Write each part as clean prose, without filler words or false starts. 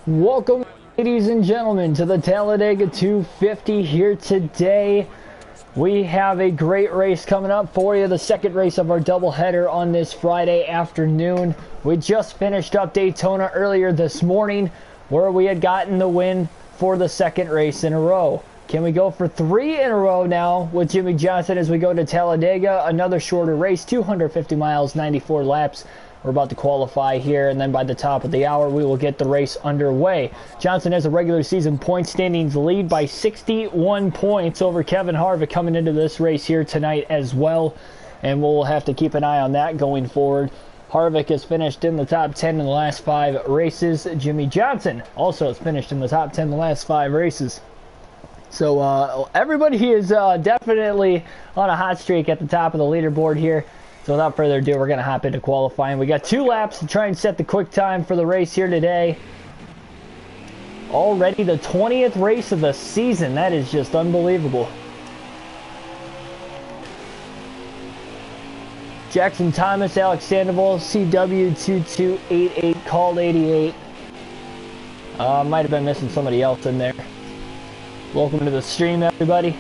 Welcome, ladies and gentlemen, to the Talladega 250 here today. We have a great race coming up for you, the second race of our doubleheader on this Friday afternoon. We just finished up Daytona earlier this morning, where we had gotten the win for the second race in a row. Can we go for 3 in a row now with Jimmie Johnson as we go to Talladega? Another shorter race, 250 miles, 94 laps. We're about to qualify here, and then by the top of the hour, we will get the race underway. Johnson has a regular season point standings lead by 61 points over Kevin Harvick coming into this race here tonight as well, and we'll have to keep an eye on that going forward. Harvick has finished in the top 10 in the last 5 races. Jimmie Johnson also has finished in the top 10 in the last 5 races. So everybody is definitely on a hot streak at the top of the leaderboard here. So without further ado, we're going to hop into qualifying. We got 2 laps to try and set the quick time for the race here today. Already the 20th race of the season. That is just unbelievable. Jackson Thomas, Alex Sandoval, CW2288, called 88. Might have been missing somebody else in there. Welcome to the stream, everybody.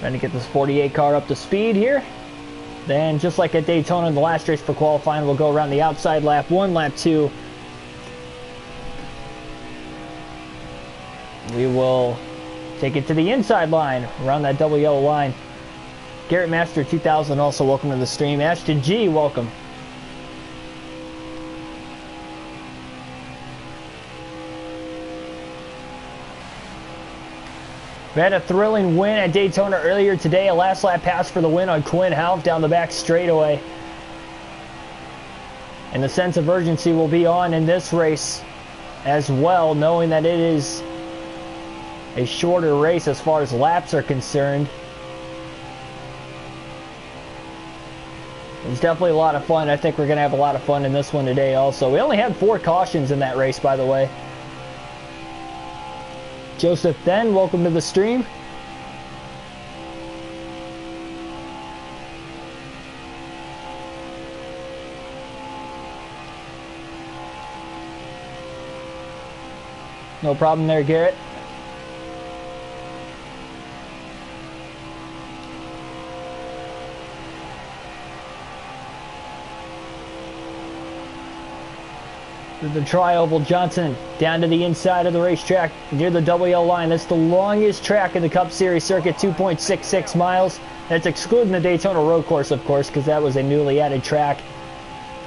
Trying to get this 48 car up to speed here. Then, just like at Daytona in the last race for qualifying, we'll go around the outside lap 1, lap 2. We will take it to the inside line, around that double yellow line. Garrett Master 2000 also welcome to the stream. Ashton G, welcome. We had a thrilling win at Daytona earlier today. A last lap pass for the win on Quinn Houff down the back straightaway. And the sense of urgency will be on in this race as well, knowing that it is a shorter race as far as laps are concerned. It's definitely a lot of fun. I think we're going to have a lot of fun in this one today also. We only had 4 cautions in that race, by the way. Joseph then, welcome to the stream. No problem there, Garrett. The tri-oval Johnson down to the inside of the racetrack near the double yellow line. That's the longest track in the Cup Series circuit, 2.66 miles. That's excluding the Daytona road course, of course, because that was a newly added track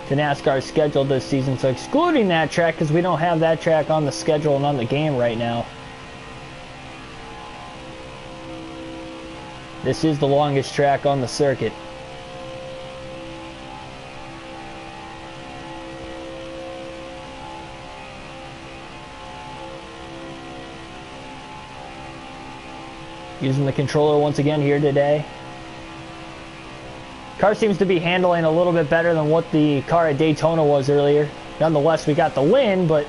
to NASCAR's schedule this season. So excluding that track, because we don't have that track on the schedule and on the game right now. This is the longest track on the circuit. Using the controller once again here today. Car seems to be handling a little bit better than what the car at Daytona was earlier. Nonetheless, we got the win, but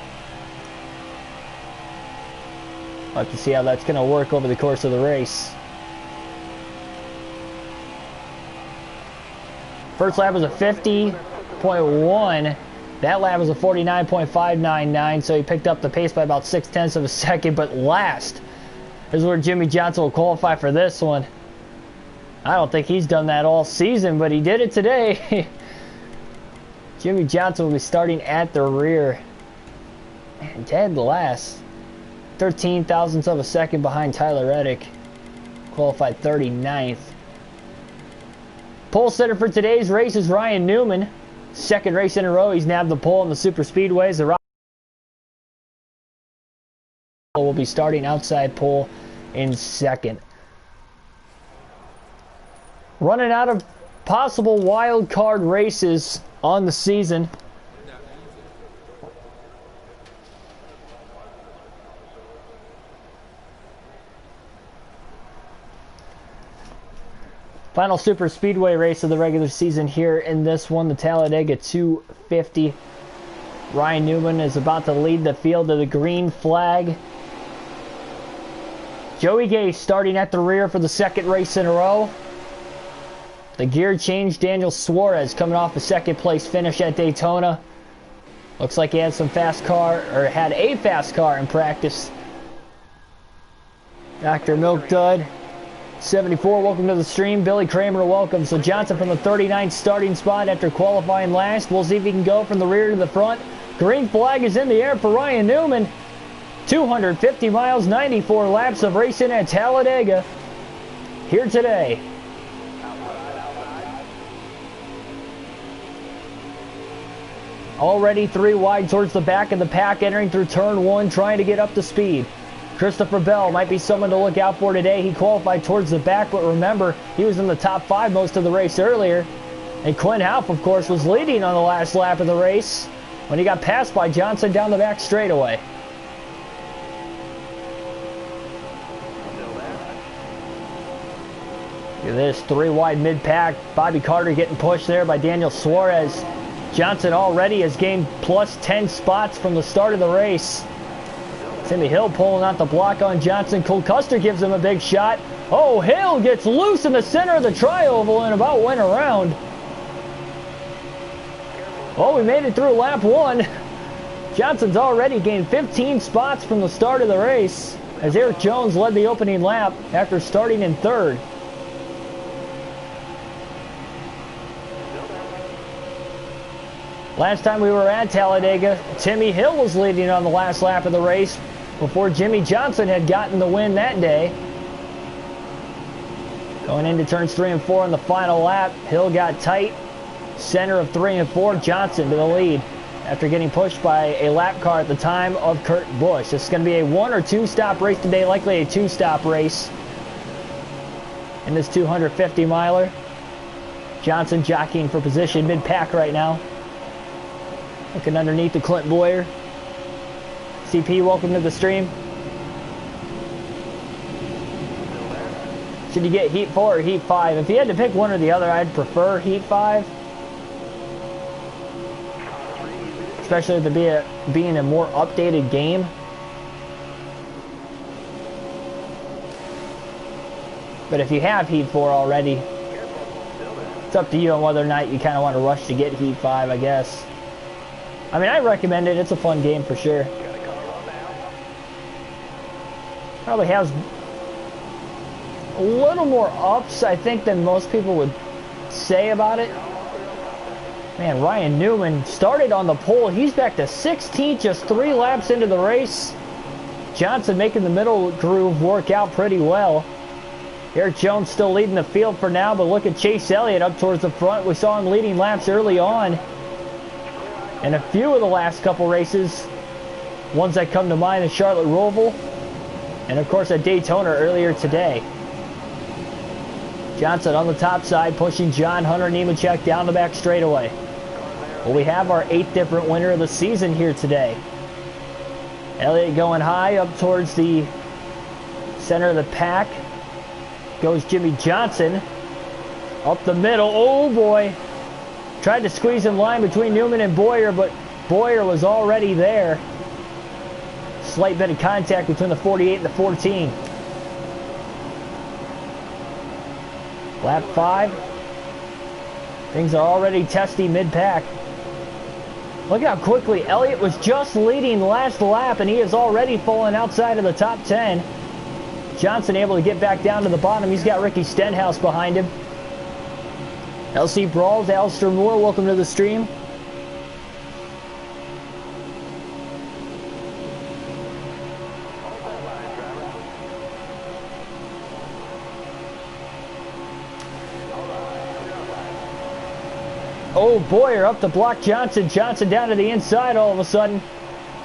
we'll have to see how that's going to work over the course of the race. First lap was a 50.1. That lap was a 49.599, so he picked up the pace by about 0.6 of a second, but last. This is where Jimmie Johnson will qualify for this one. I don't think he's done that all season, but he did it today. Jimmie Johnson will be starting at the rear. And dead last. 13 thousandths of a second behind Tyler Reddick. Qualified 39th. Pole sitter for today's race is Ryan Newman. Second race in a row, he's nabbed the pole in the super speedways. The will be starting outside pole in second. Running out of possible wild card races on the season. Final super speedway race of the regular season here in this one, the Talladega 250. Ryan Newman is about to lead the field to the green flag. Joey Gay starting at the rear for the second race in a row. The gear change, Daniel Suarez coming off a second place finish at Daytona. Looks like he had some fast car, or had a fast car in practice. Dr. Milk Dud 74, welcome to the stream. Billy Kramer, welcome. So Johnson from the 39th starting spot after qualifying last. We'll see if he can go from the rear to the front. Green flag is in the air for Ryan Newman. 250 miles, 94 laps of racing at Talladega here today. Already 3 wide towards the back of the pack, entering through turn 1, trying to get up to speed. Christopher Bell might be someone to look out for today. He qualified towards the back, but remember, he was in the top 5 most of the race earlier. And Quinn Houff, of course, was leading on the last lap of the race when he got passed by Johnson down the back straightaway. Look at this, 3 wide mid-pack. Bobby Carter getting pushed there by Daniel Suarez. Johnson already has gained plus 10 spots from the start of the race. Timmy Hill pulling out the block on Johnson. Cole Custer gives him a big shot. Oh, Hill gets loose in the center of the tri-oval and about went around. Well, we made it through lap 1. Johnson's already gained 15 spots from the start of the race as Eric Jones led the opening lap after starting in 3rd. Last time we were at Talladega, Timmy Hill was leading on the last lap of the race before Jimmy Johnson had gotten the win that day. Going into turns 3 and 4 on the final lap, Hill got tight. Center of 3 and 4, Johnson to the lead after getting pushed by a lap car at the time of Kurt Busch. This is going to be a 1 or 2 stop race today, likely a 2 stop race in this 250 miler. Johnson jockeying for position mid-pack right now. Looking underneath the Clint Boyer. CP, welcome to the stream. Should you get Heat 4 or Heat 5? If you had to pick one or the other, I'd prefer Heat 5. Especially with it being a more updated game. But if you have Heat 4 already, it's up to you on whether or not you kind of want to rush to get Heat 5, I guess. I mean, I recommend it. It's a fun game for sure. Probably has a little more ups, I think, than most people would say about it. Man, Ryan Newman started on the pole. He's back to 16th, just 3 laps into the race. Johnson making the middle groove work out pretty well. Eric Jones still leading the field for now, but look at Chase Elliott up towards the front. We saw him leading laps early on. And a few of the last couple races, ones that come to mind is Charlotte Roval, and of course at Daytona earlier today. Johnson on the top side, pushing John Hunter Nemechek down the back straightaway. Well, we have our 8th different winner of the season here today. Elliott going high up towards the center of the pack. Goes Jimmy Johnson. Up the middle, oh boy. Tried to squeeze in line between Newman and Boyer, but Boyer was already there. Slight bit of contact between the 48 and the 14. Lap 5. Things are already testy mid-pack. Look how quickly Elliott was just leading last lap, and he is already falling outside of the top 10. Johnson able to get back down to the bottom. He's got Ricky Stenhouse behind him. LC Brawls, Alistair Moore, welcome to the stream. Oh, Boyer up to block Johnson. Johnson down to the inside all of a sudden.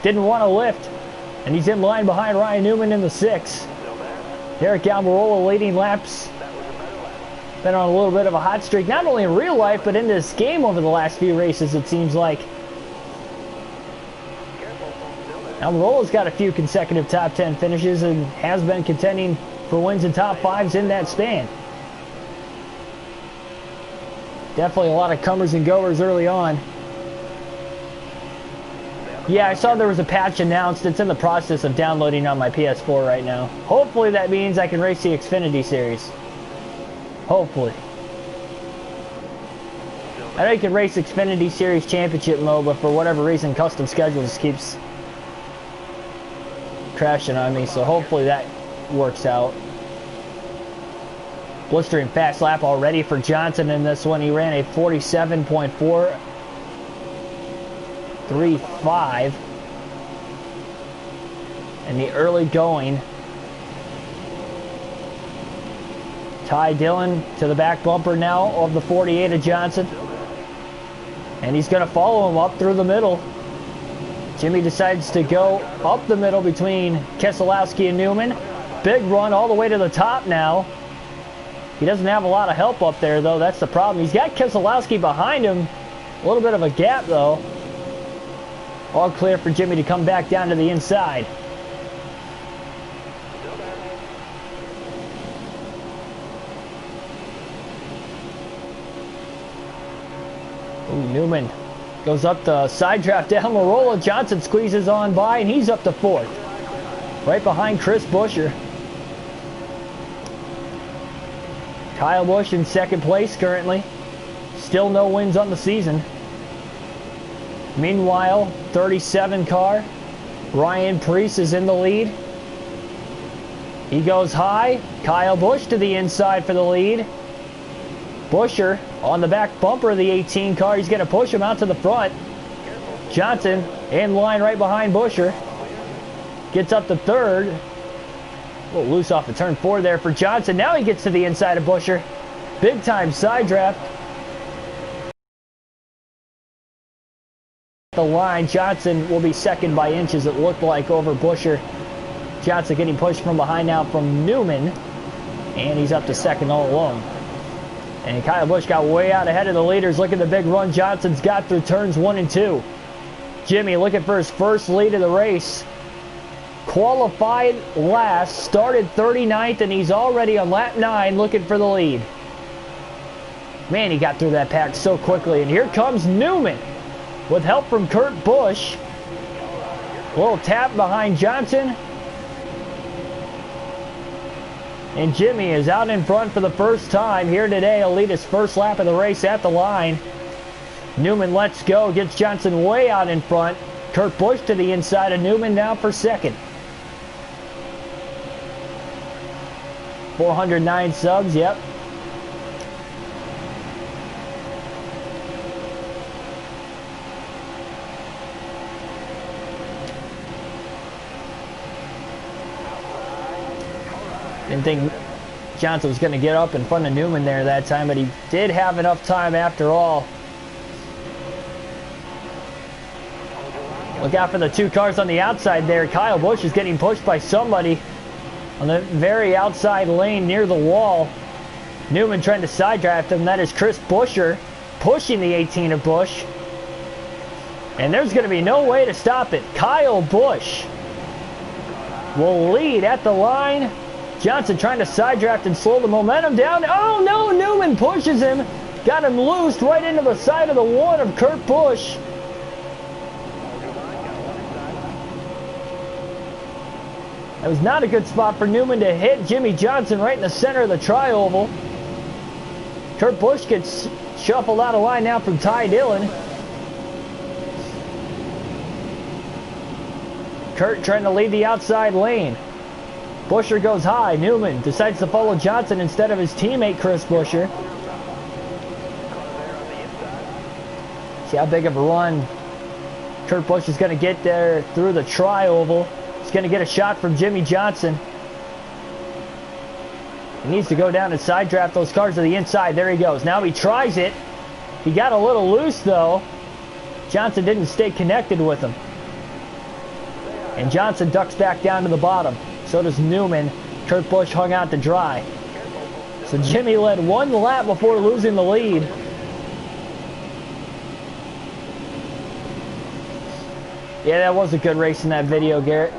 Didn't want to lift. And he's in line behind Ryan Newman in the 6. Derek Almirola leading laps. Been on a little bit of a hot streak, not only in real life, but in this game over the last few races, it seems like. Almirola's got a few consecutive top 10 finishes and has been contending for wins and top 5s in that span. Definitely a lot of comers and goers early on. Yeah, I saw there was a patch announced. It's in the process of downloading on my PS4 right now. Hopefully that means I can race the Xfinity Series. Hopefully. I know you can race Xfinity Series Championship mode, but for whatever reason, custom schedules keeps crashing on me, so hopefully that works out. Blistering fast lap already for Johnson in this one. He ran a 47.435 in the early going. Ty Dillon to the back bumper now of the 48 of Johnson. And he's going to follow him up through the middle. Jimmy decides to go up the middle between Keselowski and Newman. Big run all the way to the top now. He doesn't have a lot of help up there, though. That's the problem. He's got Keselowski behind him. A little bit of a gap, though. All clear for Jimmy to come back down to the inside. Ooh, Newman goes up the side draft down Marola. Johnson squeezes on by, and he's up to fourth. Right behind Chris Buescher. Kyle Busch in second place currently. Still no wins on the season. Meanwhile, 37 car. Ryan Preece is in the lead. He goes high. Kyle Busch to the inside for the lead. Buescher on the back bumper of the 18 car. He's going to push him out to the front. Johnson in line right behind Buescher. Gets up to third. A little loose off the turn 4 there for Johnson. Now he gets to the inside of Buescher. Big time side draft. The line, Johnson will be second by inches, it looked like, over Buescher. Johnson getting pushed from behind now from Newman. And he's up to second all alone. And Kyle Busch got way out ahead of the leaders. Look at the big run Johnson's got through turns 1 and 2. Jimmy looking for his first lead of the race. Qualified last, started 39th, and he's already on lap 9 looking for the lead. Man, he got through that pack so quickly. And here comes Newman with help from Kurt Busch. A little tap behind Johnson. And Jimmy is out in front for the first time here today. He'll lead his first lap of the race at the line. Newman lets go, gets Johnson way out in front. Kurt Busch to the inside of Newman now for second. 409 subs, yep. Didn't think Johnson was going to get up in front of Newman there that time, but he did have enough time after all. Look out for the two cars on the outside there. Kyle Busch is getting pushed by somebody on the very outside lane near the wall. Newman trying to side draft him. That is Chris Buescher pushing the 18 of Busch. And there's going to be no way to stop it. Kyle Busch will lead at the line. Johnson trying to side draft and slow the momentum down. Oh no, Newman pushes him. Got him loosed right into the side of the one of Kurt Busch. That was not a good spot for Newman to hit Jimmy Johnson right in the center of the tri-oval. Kurt Busch gets shuffled out of line now from Ty Dillon. Kurt trying to lead the outside lane. Buescher goes high. Newman decides to follow Johnson instead of his teammate Chris Buescher. See how big of a run Kurt Busch is going to get there through the tri-oval. He's going to get a shot from Jimmy Johnson. He needs to go down and side draft those cars to the inside. There he goes. Now he tries it. He got a little loose though. Johnson didn't stay connected with him. And Johnson ducks back down to the bottom. So does Newman. Kurt Busch hung out to dry. So Jimmy led one lap before losing the lead. Yeah, that was a good race in that video, Garrett.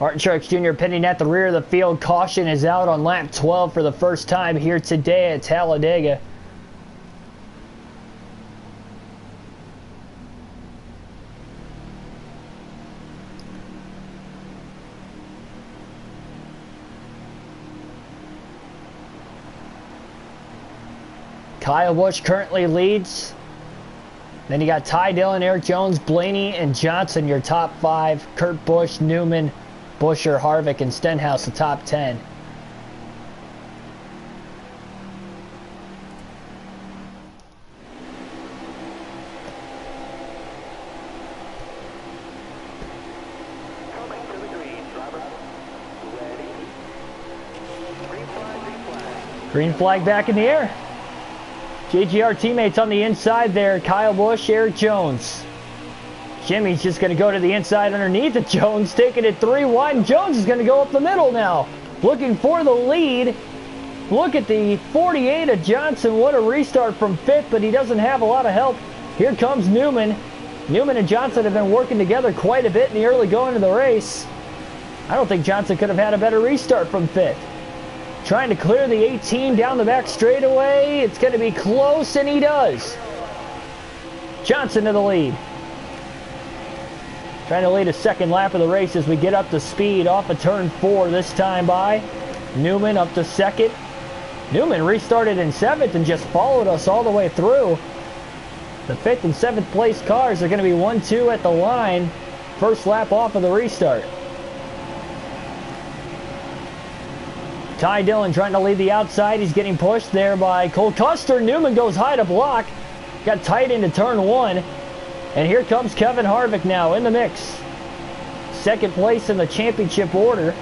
Martin Truex Jr. pitting at the rear of the field. Caution is out on lap 12 for the first time here today at Talladega. Kyle Busch currently leads. Then you got Ty Dillon, Eric Jones, Blaney, and Johnson, your top 5. Kurt Busch, Newman, Buescher, Harvick, and Stenhouse, the top 10. Green flag back in the air. JGR teammates on the inside there. Kyle Busch, Eric Jones. Jimmy's just going to go to the inside underneath of Jones, taking it 3 wide. And Jones is going to go up the middle now, looking for the lead. Look at the 48 of Johnson. What a restart from 5th, but he doesn't have a lot of help. Here comes Newman. Newman and Johnson have been working together quite a bit in the early going of the race. I don't think Johnson could have had a better restart from 5th. Trying to clear the 18 down the back straightaway. It's going to be close, and he does. Johnson to the lead. Trying to lead a second lap of the race as we get up to speed off of turn 4 this time by. Newman up to 2nd. Newman restarted in 7th and just followed us all the way through. The 5th and 7th place cars are going to be 1-2 at the line. First lap off of the restart. Ty Dillon trying to lead the outside. He's getting pushed there by Cole Custer. Newman goes high to block. Got tight into turn 1. And here comes Kevin Harvick now in the mix. Second place in the championship order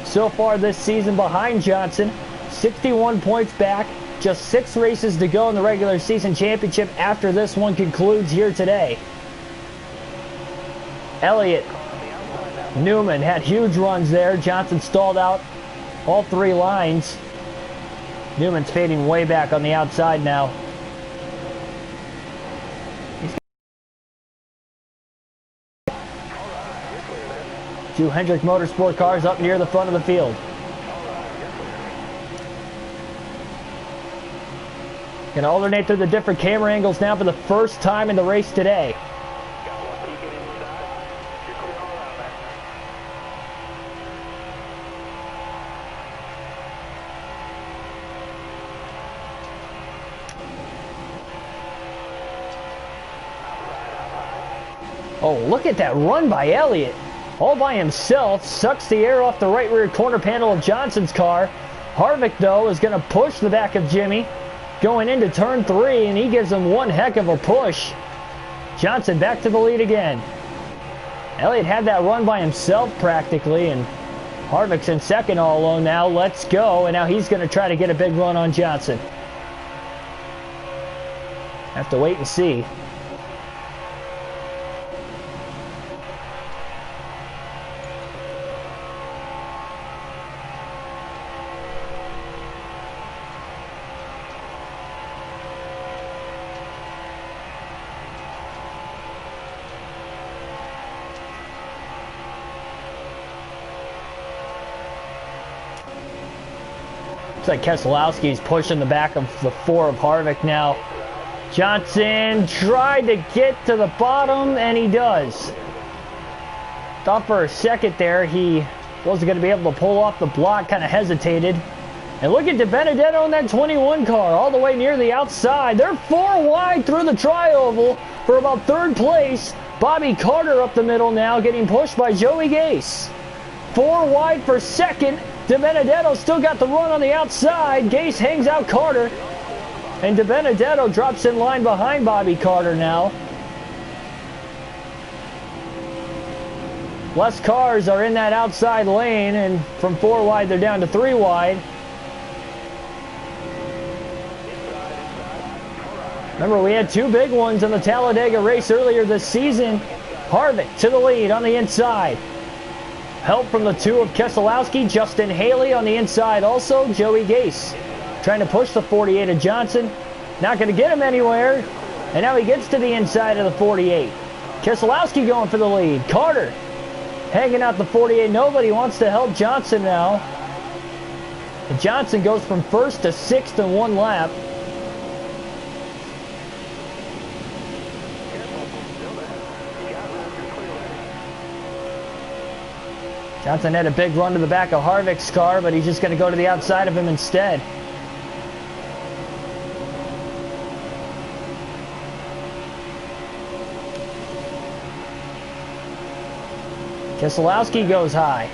so far this season behind Johnson. 61 points back. Just 6 races to go in the regular season championship after this one concludes here today. Elliott, Newman had huge runs there. Johnson stalled out all 3 lines. Newman's fading way back on the outside now. Two Hendrick Motorsport cars up near the front of the field. Gonna alternate through the different camera angles now for the first time in the race today. Oh, look at that run by Elliott. All by himself, sucks the air off the right rear corner panel of Johnson's car. Harvick, though, is going to push the back of Jimmy going into turn 3, and he gives him one heck of a push. Johnson back to the lead again. Elliott had that run by himself practically, and Harvick's in second all alone now. Let's go, and now he's going to try to get a big run on Johnson. Have to wait and see. Looks like Keselowski's pushing the back of the 4 of Harvick now. Johnson tried to get to the bottom, and he does. Thought for a second there he wasn't going to be able to pull off the block, kind of hesitated. And look at DiBenedetto in that 21 car, all the way near the outside. They're 4 wide through the tri-oval for about 3rd place. Bobby Carter up the middle now, getting pushed by Joey Gase. 4 wide for 2nd. DiBenedetto still got the run on the outside. Gase hangs out Carter. And DiBenedetto drops in line behind Bobby Carter now. Less cars are in that outside lane, and from 4 wide they're down to 3 wide. Remember, we had 2 big ones in the Talladega race earlier this season. Harvick to the lead on the inside. Help from the 2 of Keselowski. Justin Haley on the inside also. Joey Gase trying to push the 48 of Johnson. Not going to get him anywhere. And now he gets to the inside of the 48. Keselowski going for the lead. Carter hanging out the 48. Nobody wants to help Johnson now. And Johnson goes from 1st to 6th in 1 lap. Johnson had a big run to the back of Harvick's car, but he's just going to go to the outside of him instead. Keselowski goes high.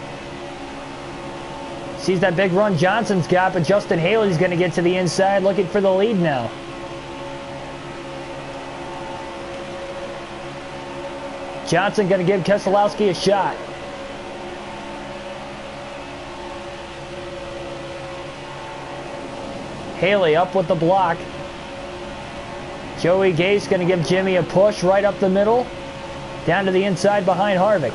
Sees that big run Johnson's got, but Justin Haley's going to get to the inside looking for the lead now. Johnson going to give Keselowski a shot. Haley up with the block. Joey Gase going to give Jimmy a push right up the middle. Down to the inside behind Harvick.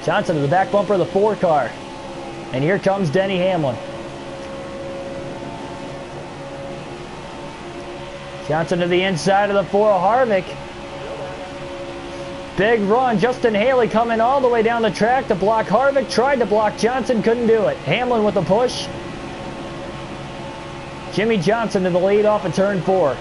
Johnson to the back bumper of the 4 car. And here comes Denny Hamlin. Johnson to the inside of the 4 of Harvick. Big run. Justin Haley coming all the way down the track to block Harvick. Tried to block Johnson, couldn't do it. Hamlin with a push. Jimmy Johnson to the lead off of turn 4.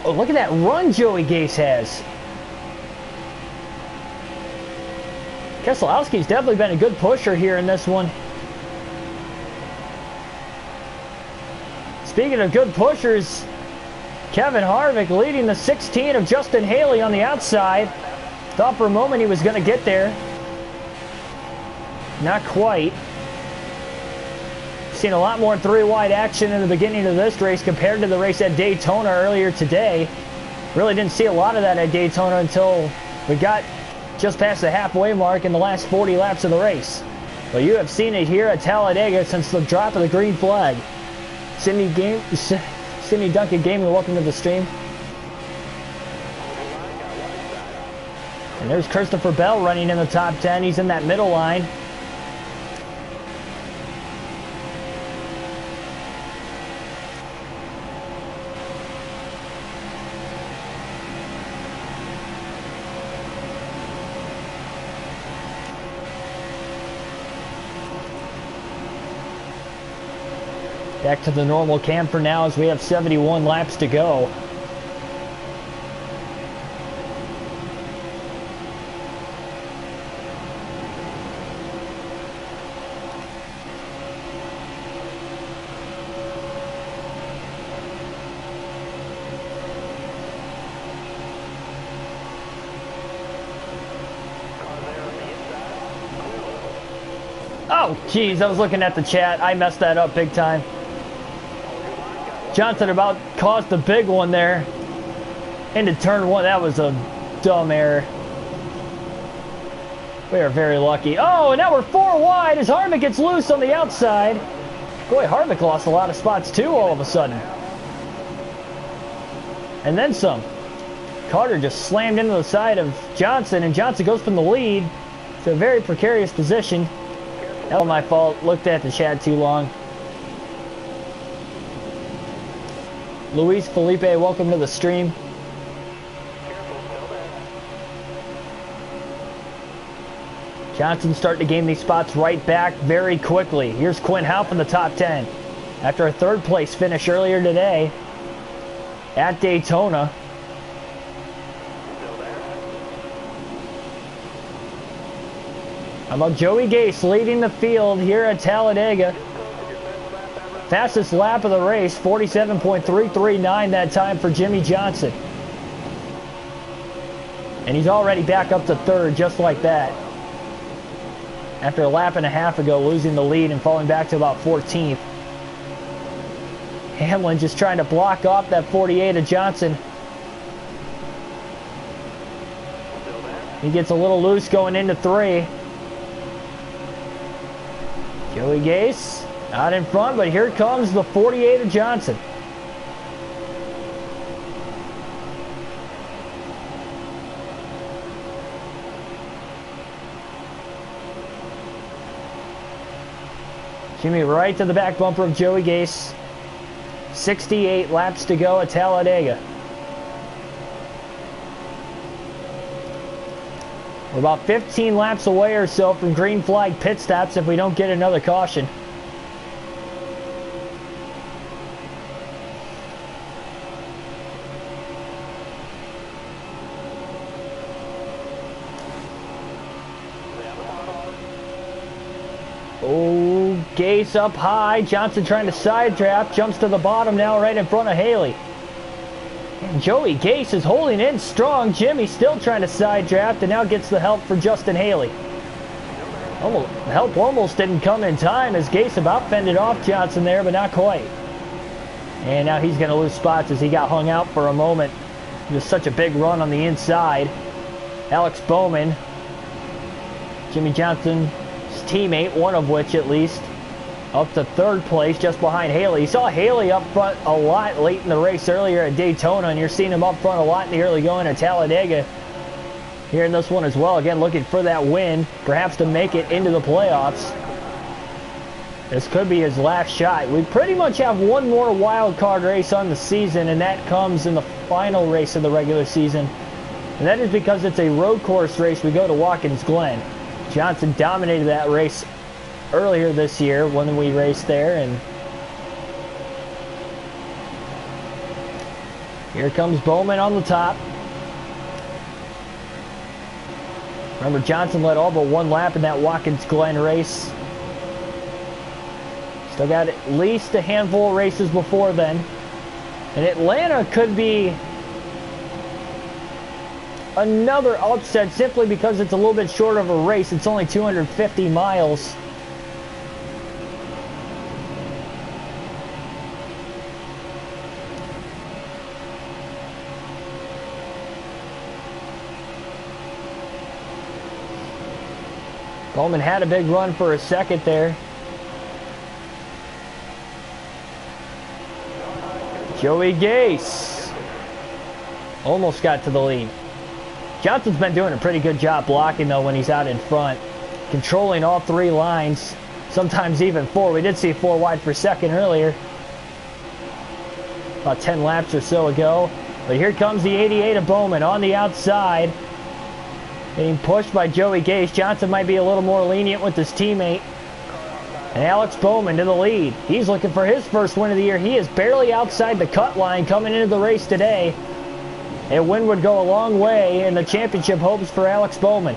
Oh, look at that run Joey Gase has. Keselowski's definitely been a good pusher here in this one. Speaking of good pushers, Kevin Harvick leading the 16 of Justin Haley on the outside. Thought for a moment he was going to get there. Not quite. Seen a lot more 3-wide action in the beginning of this race compared to the race at Daytona earlier today. Really didn't see a lot of that at Daytona until we got just past the halfway mark in the last 40 laps of the race. But you have seen it here at Talladega since the drop of the green flag. Sydney Duncan Gaming, welcome to the stream. And there's Christopher Bell running in the top 10. He's in that middle line. Back to the normal cam for now as we have 71 laps to go. Oh, geez, I was looking at the chat. I messed that up big time. Johnson about caused the big one there into turn 1. That was a dumb error. We are very lucky. Oh, and now we're 4 wide as Harvick gets loose on the outside. Boy, Harvick lost a lot of spots too all of a sudden. And then some. Carter just slammed into the side of Johnson, and Johnson goes from the lead to a very precarious position. That was my fault. Looked at the chat too long. Luis Felipe, welcome to the stream. Johnson starting to gain these spots right back very quickly. Here's Quinn Houff in the top 10. After a 3rd place finish earlier today at Daytona. How about Joey Gase leading the field here at Talladega? Fastest lap of the race, 47.339 that time for Jimmy Johnson. And he's already back up to 3rd just like that. After a lap and a half ago losing the lead and falling back to about 14th. Hamlin just trying to block off that 48 of Johnson. He gets a little loose going into 3. Joey Gase out in front, but here comes the 48 of Johnson. Jimmy right to the back bumper of Joey Gase. 68 laps to go at Talladega. We're about 15 laps away or so from green flag pit stops if we don't get another caution. Oh, Gase up high. Johnson trying to side draft. Jumps to the bottom now right in front of Haley. And Joey Gase is holding in strong. Jimmy still trying to side draft and now gets the help for Justin Haley. Help almost didn't come in time as Gase about fended off Johnson there, but not quite. And now he's going to lose spots as he got hung out for a moment. Just such a big run on the inside. Alex Bowman, Jimmy Johnson's teammate, one of which at least, up to third place just behind Haley. You saw Haley up front a lot late in the race earlier at Daytona, and you're seeing him up front a lot in the early going at Talladega here in this one as well. Again, looking for that win, perhaps to make it into the playoffs. This could be his last shot. We pretty much have one more wild card race on the season, and that comes in the final race of the regular season. And that is because it's a road course race. We go to Watkins Glen. Johnson dominated that race earlier this year when we raced there, and here comes Bowman on the top. Remember, Johnson led all but one lap in that Watkins Glen race. Still got at least a handful of races before then. And Atlanta could be another upset simply because it's a little bit short of a race. It's only 250 miles. Bowman had a big run for a second there. Joey Gase almost got to the lead. Johnson's been doing a pretty good job blocking though when he's out in front. Controlling all three lines, sometimes even four. We did see four wide for second earlier, about 10 laps or so ago. But here comes the 88 of Bowman on the outside. Being pushed by Joey Gase. Johnson might be a little more lenient with his teammate. And Alex Bowman to the lead. He's looking for his first win of the year. He is barely outside the cut line coming into the race today. A win would go a long way in the championship hopes for Alex Bowman.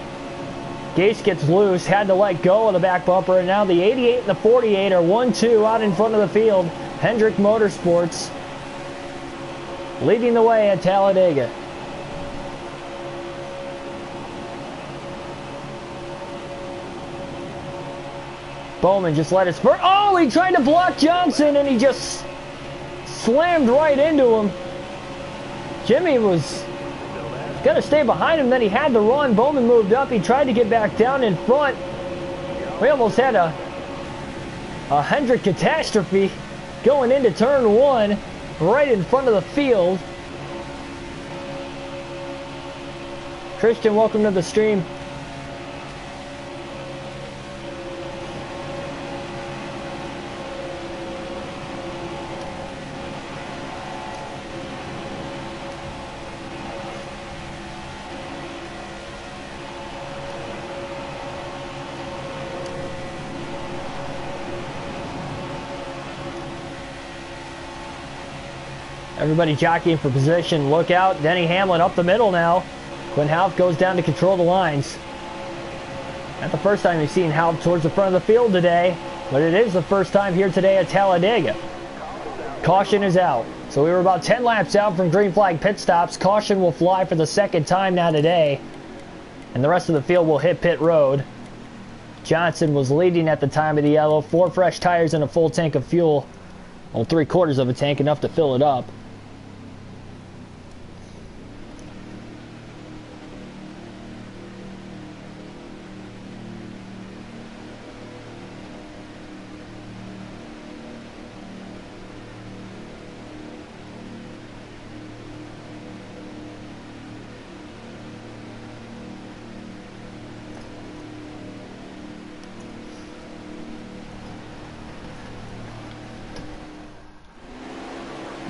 Gase gets loose, had to let go of the back bumper, and now the 88 and the 48 are 1-2 out in front of the field. Hendrick Motorsports leading the way at Talladega. Bowman just let his first. Oh, he tried to block Johnson and he just slammed right into him. Jimmy was going to stay behind him, then he had to run. Bowman moved up. He tried to get back down in front. We almost had a Hendrick catastrophe going into turn one right in front of the field. Christian, welcome to the stream. Everybody jockeying for position. Look out. Denny Hamlin up the middle now. Quinn Houff goes down to control the lines. Not the first time we've seen Houff towards the front of the field today, but it is the first time here today at Talladega. Caution is out. So we were about 10 laps out from green flag pit stops. Caution will fly for the second time now today. And the rest of the field will hit pit road. Johnson was leading at the time of the yellow. 4 fresh tires and a full tank of fuel. Well, 3/4 of a tank, enough to fill it up.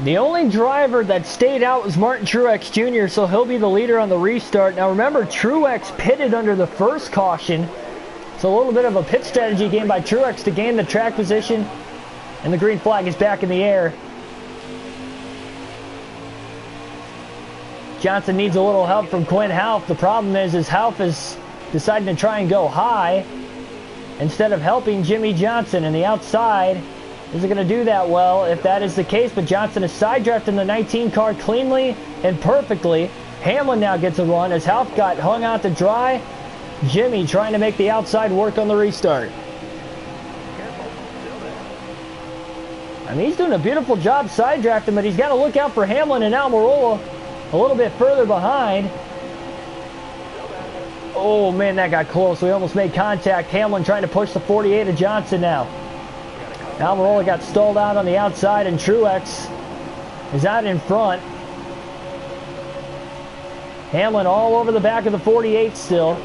The only driver that stayed out was Martin Truex Jr., so he'll be the leader on the restart. Now remember, Truex pitted under the first caution. So a little bit of a pit strategy game by Truex to gain the track position. And the green flag is back in the air. Johnson needs a little help from Quinn Houff. The problem is Houff is deciding to try and go high instead of helping Jimmy Johnson. And the outside isn't going to do that well if that is the case. But Johnson is side drafting the 19 car cleanly and perfectly. Hamlin now gets a run as Houff got hung out to dry. Jimmy trying to make the outside work on the restart. I mean, he's doing a beautiful job side drafting, but he's got to look out for Hamlin and Almirola a little bit further behind. Oh man, that got close. We almost made contact. Hamlin trying to push the 48 of Johnson now. Almirola got stalled out on the outside, and Truex is out in front. Hamlin all over the back of the 48 still.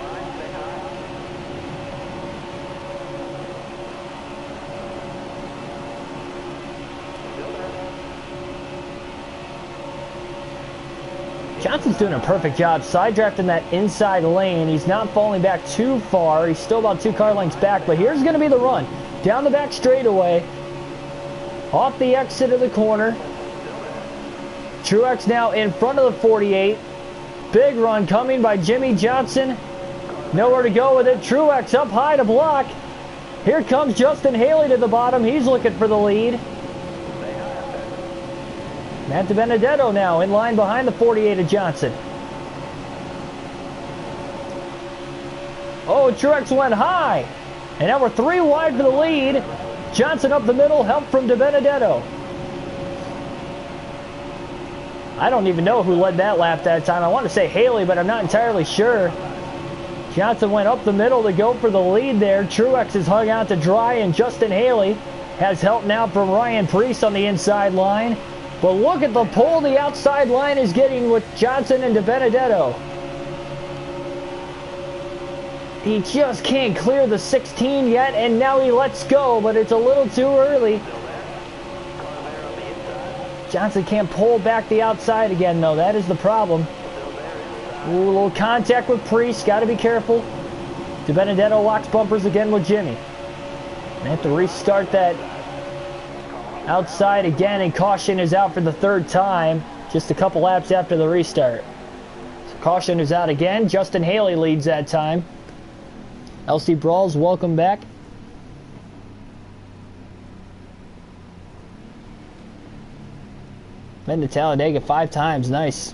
Johnson's doing a perfect job side drafting that inside lane. He's not falling back too far. He's still about 2 car lengths back, but here's going to be the run. Down the back straightaway. Off the exit of the corner. Truex now in front of the 48. Big run coming by Jimmy Johnson. Nowhere to go with it. Truex up high to block. Here comes Justin Haley to the bottom. He's looking for the lead. Matt DiBenedetto now in line behind the 48 of Johnson. Oh, Truex went high. And now we're 3 wide for the lead. Johnson up the middle, help from DiBenedetto. I don't even know who led that lap that time. I want to say Haley, but I'm not entirely sure. Johnson went up the middle to go for the lead there. Truex is hung out to dry, and Justin Haley has help now from Ryan Preece on the inside line. But look at the pull the outside line is getting with Johnson and DiBenedetto. He just can't clear the 16 yet, and now he lets go, but it's a little too early. Johnson can't pull back the outside again, though. That is the problem. Ooh, a little contact with Preece. Got to be careful. DiBenedetto locks bumpers again with Jimmy. They have to restart that outside again, and caution is out for the 3rd time, just a couple laps after the restart. So caution is out again. Justin Haley leads that time. LC Brawls, welcome back. Been to Talladega 5 times, nice.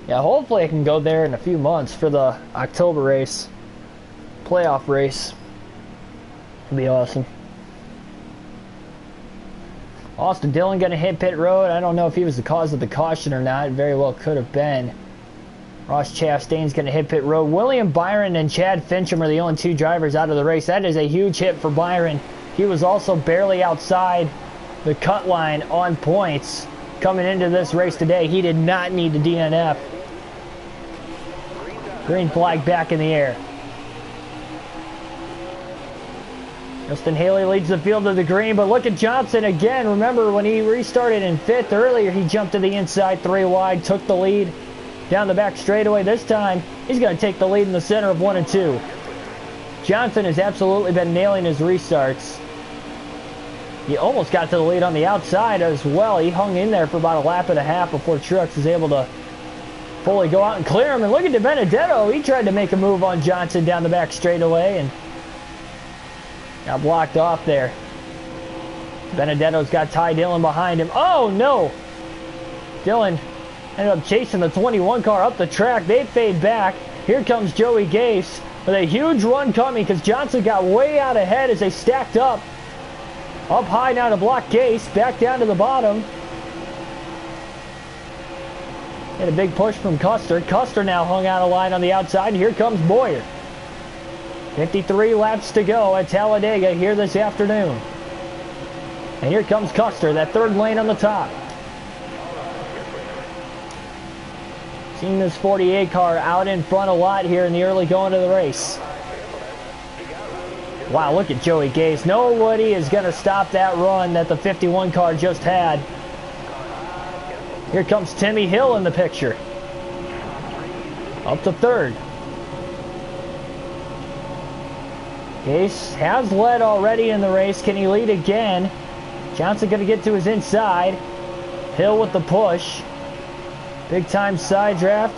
Yeah, hopefully I can go there in a few months for the October race, playoff race. It'll be awesome. Austin Dillon going to hit pit road. I don't know if he was the cause of the caution or not. It very well could have been. Ross Chastain's going to hit pit road. William Byron and Chad Fincham are the only 2 drivers out of the race. That is a huge hit for Byron. He was also barely outside the cut line on points coming into this race today. He did not need the DNF. Green flag back in the air. Justin Haley leads the field to the green, but look at Johnson again. Remember when he restarted in 5th earlier, he jumped to the inside 3 wide, took the lead down the back straightaway. This time, he's going to take the lead in the center of 1 and 2. Johnson has absolutely been nailing his restarts. He almost got to the lead on the outside as well. He hung in there for about a lap and a half before Truex was able to fully go out and clear him. And look at DiBenedetto. He tried to make a move on Johnson down the back straightaway and got blocked off there. Benedetto's got Ty Dillon behind him. Oh, no! Dillon ended up chasing the 21 car up the track. They fade back. Here comes Joey Gase with a huge run coming because Johnson got way out ahead as they stacked up. Up high now to block Gase. Back down to the bottom. Had a big push from Custer. Custer now hung out of line on the outside. And here comes Boyer. 53 laps to go at Talladega here this afternoon. And here comes Custer, that 3rd lane on the top. Seen this 48 car out in front a lot here in the early going of the race. Wow, look at Joey Gase. Nobody is going to stop that run that the 51 car just had. Here comes Timmy Hill in the picture. Up to third. Gase has led already in the race. Can he lead again? Johnson going to get to his inside. Hill with the push. Big time side draft.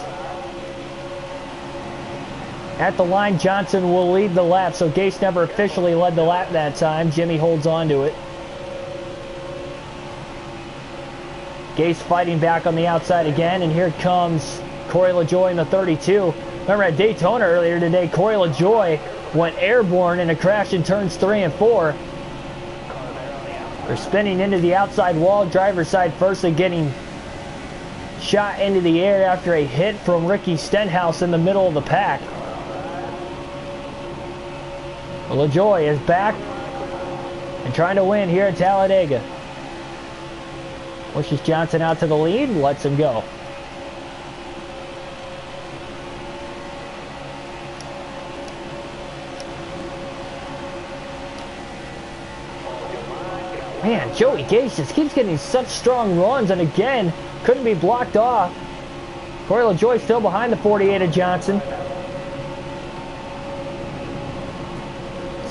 At the line, Johnson will lead the lap, so Gase never officially led the lap that time. Jimmy holds on to it. Gase fighting back on the outside again, and here comes Corey LaJoie in the 32. Remember at Daytona earlier today, Corey LaJoie went airborne in a crash in turns 3 and 4. They're spinning into the outside wall, driver's side first, and getting shot into the air after a hit from Ricky Stenhouse in the middle of the pack. LaJoie is back and trying to win here at Talladega. Pushes Johnson out to the lead, lets him go. Man, Joey Gase just keeps getting such strong runs, and again, couldn't be blocked off. Corey LaJoie still behind the 48 of Johnson.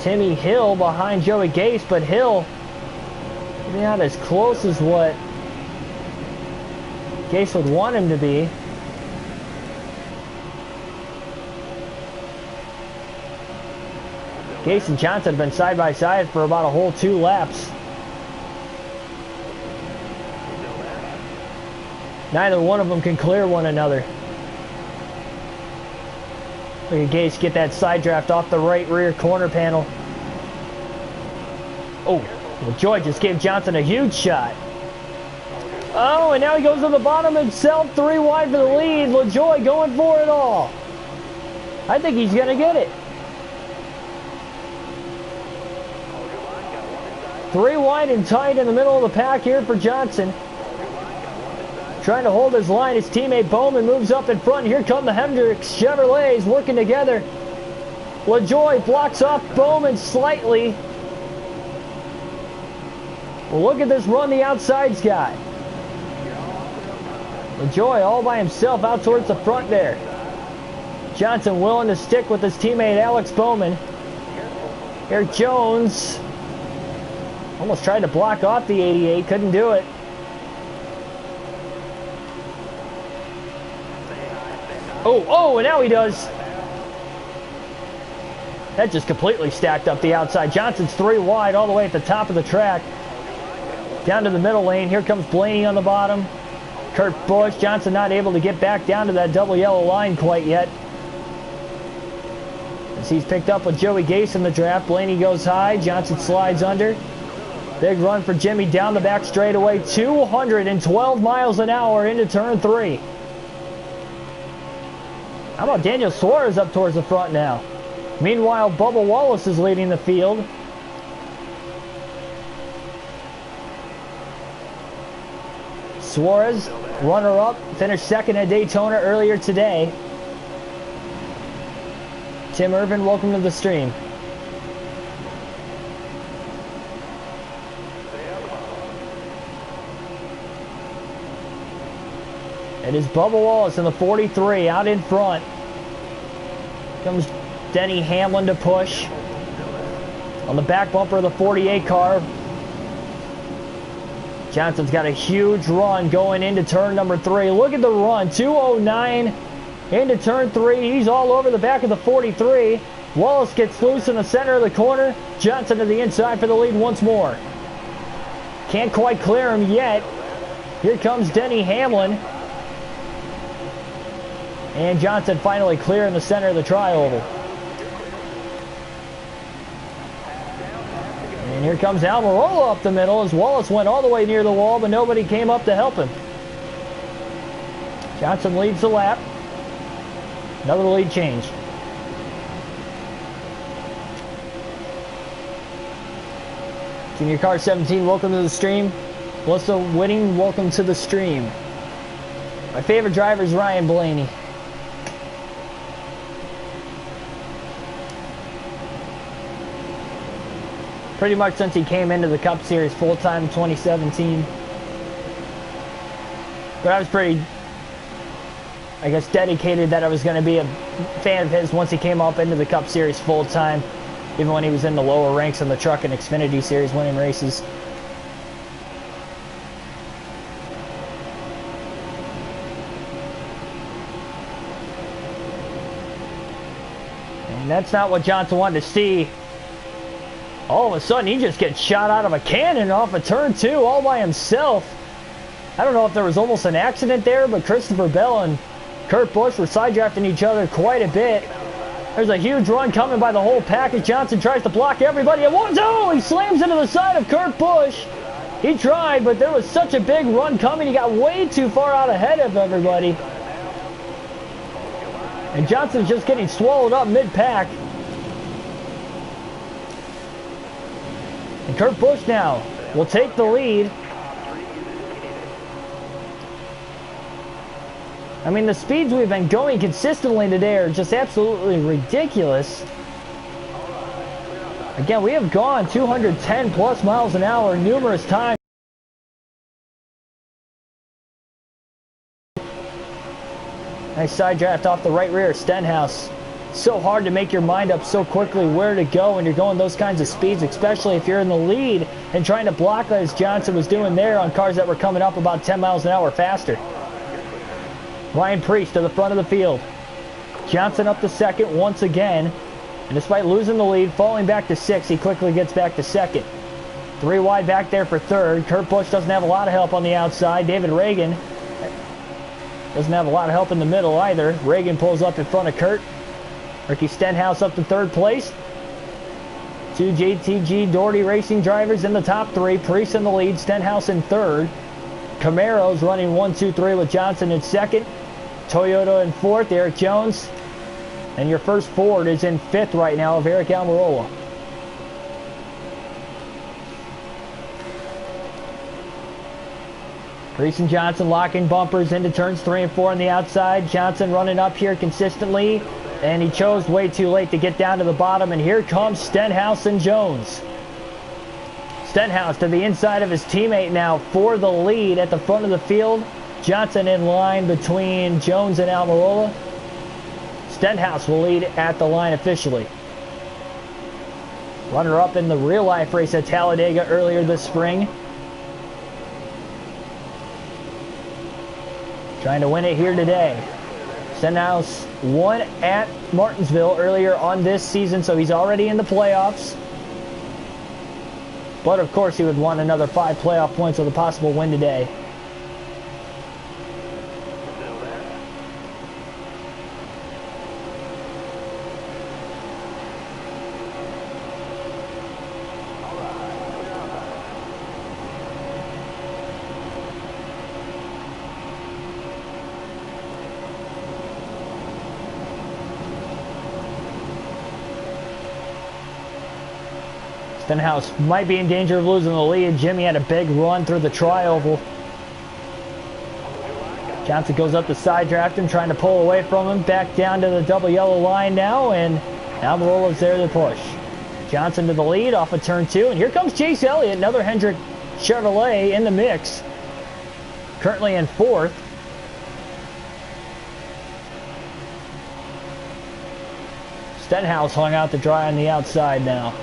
Timmy Hill behind Joey Gase, but Hill not as close as what Gase would want him to be. Gase and Johnson have been side by side for about a whole 2 laps. Neither one of them can clear one another. Look at Gase get that side draft off the right rear corner panel. Oh, LaJoie just gave Johnson a huge shot. Oh, and now he goes to the bottom himself, 3 wide for the lead. LaJoie going for it all. I think he's going to get it. 3 wide and tight in the middle of the pack here for Johnson. Trying to hold his line. His teammate Bowman moves up in front. Here come the Hendricks Chevrolets working together. LaJoie blocks off Bowman slightly. Well, look at this run the outside's got. LaJoie all by himself out towards the front there. Johnson willing to stick with his teammate Alex Bowman. Eric Jones almost tried to block off the 88. Couldn't do it. Oh, and now he does. That just completely stacked up the outside. Johnson's 3 wide all the way at the top of the track. Down to the middle lane. Here comes Blaney on the bottom. Kurt Busch. Johnson not able to get back down to that double yellow line quite yet. As he's picked up with Joey Gase in the draft. Blaney goes high. Johnson slides under. Big run for Jimmy down the back straightaway. 212 miles an hour into turn 3. How about Daniel Suarez up towards the front now? Meanwhile, Bubba Wallace is leading the field. Suarez, runner-up, finished second at Daytona earlier today. Tim Irvin, welcome to the stream. It is Bubba Wallace in the 43 out in front. Comes Denny Hamlin to push. On the back bumper of the 48 car. Johnson's got a huge run going into turn number 3. Look at the run. 209 into turn 3. He's all over the back of the 43. Wallace gets loose in the center of the corner. Johnson to the inside for the lead once more. Can't quite clear him yet. Here comes Denny Hamlin. And Johnson finally clear in the center of the tri-oval. And here comes Almirola up the middle as Wallace went all the way near the wall, but nobody came up to help him. Johnson leads the lap. Another lead change. Junior Car 17, welcome to the stream. Melissa Whitting, welcome to the stream. My favorite driver is Ryan Blaney. pretty much since he came into the Cup Series full-time in 2017. But I was pretty, I guess, dedicated that I was going to be a fan of his once he came up into the Cup Series full-time, even when he was in the lower ranks in the Truck and Xfinity Series winning races. And that's not what Johnson wanted to see. All of a sudden, he just gets shot out of a cannon off of turn 2 all by himself. I don't know if there was almost an accident there, but Christopher Bell and Kurt Busch were side drafting each other quite a bit. There's a huge run coming by the whole package. Johnson tries to block everybody at once. Oh, he slams into the side of Kurt Busch. He tried, but there was such a big run coming. He got way too far out ahead of everybody. And Johnson's just getting swallowed up mid-pack. And Kurt Busch now will take the lead. I mean, the speeds we've been going consistently today are just absolutely ridiculous. Again, we have gone 210 plus miles an hour numerous times. Nice side draft off the right rear, Stenhouse. So hard to make your mind up so quickly where to go when you're going those kinds of speeds, especially if you're in the lead and trying to block as Johnson was doing there on cars that were coming up about 10 miles an hour faster. Ryan Preece to the front of the field. Johnson up to second once again. And despite losing the lead, falling back to 6th, he quickly gets back to second. 3 wide back there for third. Kurt Busch doesn't have a lot of help on the outside. David Reagan doesn't have a lot of help in the middle either. Reagan pulls up in front of Kurt. Ricky Stenhouse up to third place. 2 JTG Doherty Racing drivers in the top 3. Preece in the lead, Stenhouse in third. Camaro's running 1, 2, 3 with Johnson in second. Toyota in fourth, Eric Jones. And your first Ford is in 5th right now of Eric Almirola. Preece and Johnson locking bumpers into turns 3 and 4 on the outside. Johnson running up here consistently. And he chose way too late to get down to the bottom. And here comes Stenhouse and Jones. Stenhouse to the inside of his teammate now for the lead at the front of the field. Johnson in line between Jones and Almirola. Stenhouse will lead at the line officially. Runner-up in the real-life race at Talladega earlier this spring. Trying to win it here today. Stenhouse won at Martinsville earlier on this season, so he's already in the playoffs. But of course he would want another 5 playoff points with a possible win today. Stenhouse might be in danger of losing the lead. Jimmy had a big run through the tri-oval. Johnson goes up the side draft him, trying to pull away from him. Back down to the double yellow line now, and Almirola's there to push. Johnson to the lead off of turn 2, and here comes Chase Elliott, another Hendrick Chevrolet in the mix. Currently in 4th. Stenhouse hung out to dry on the outside now.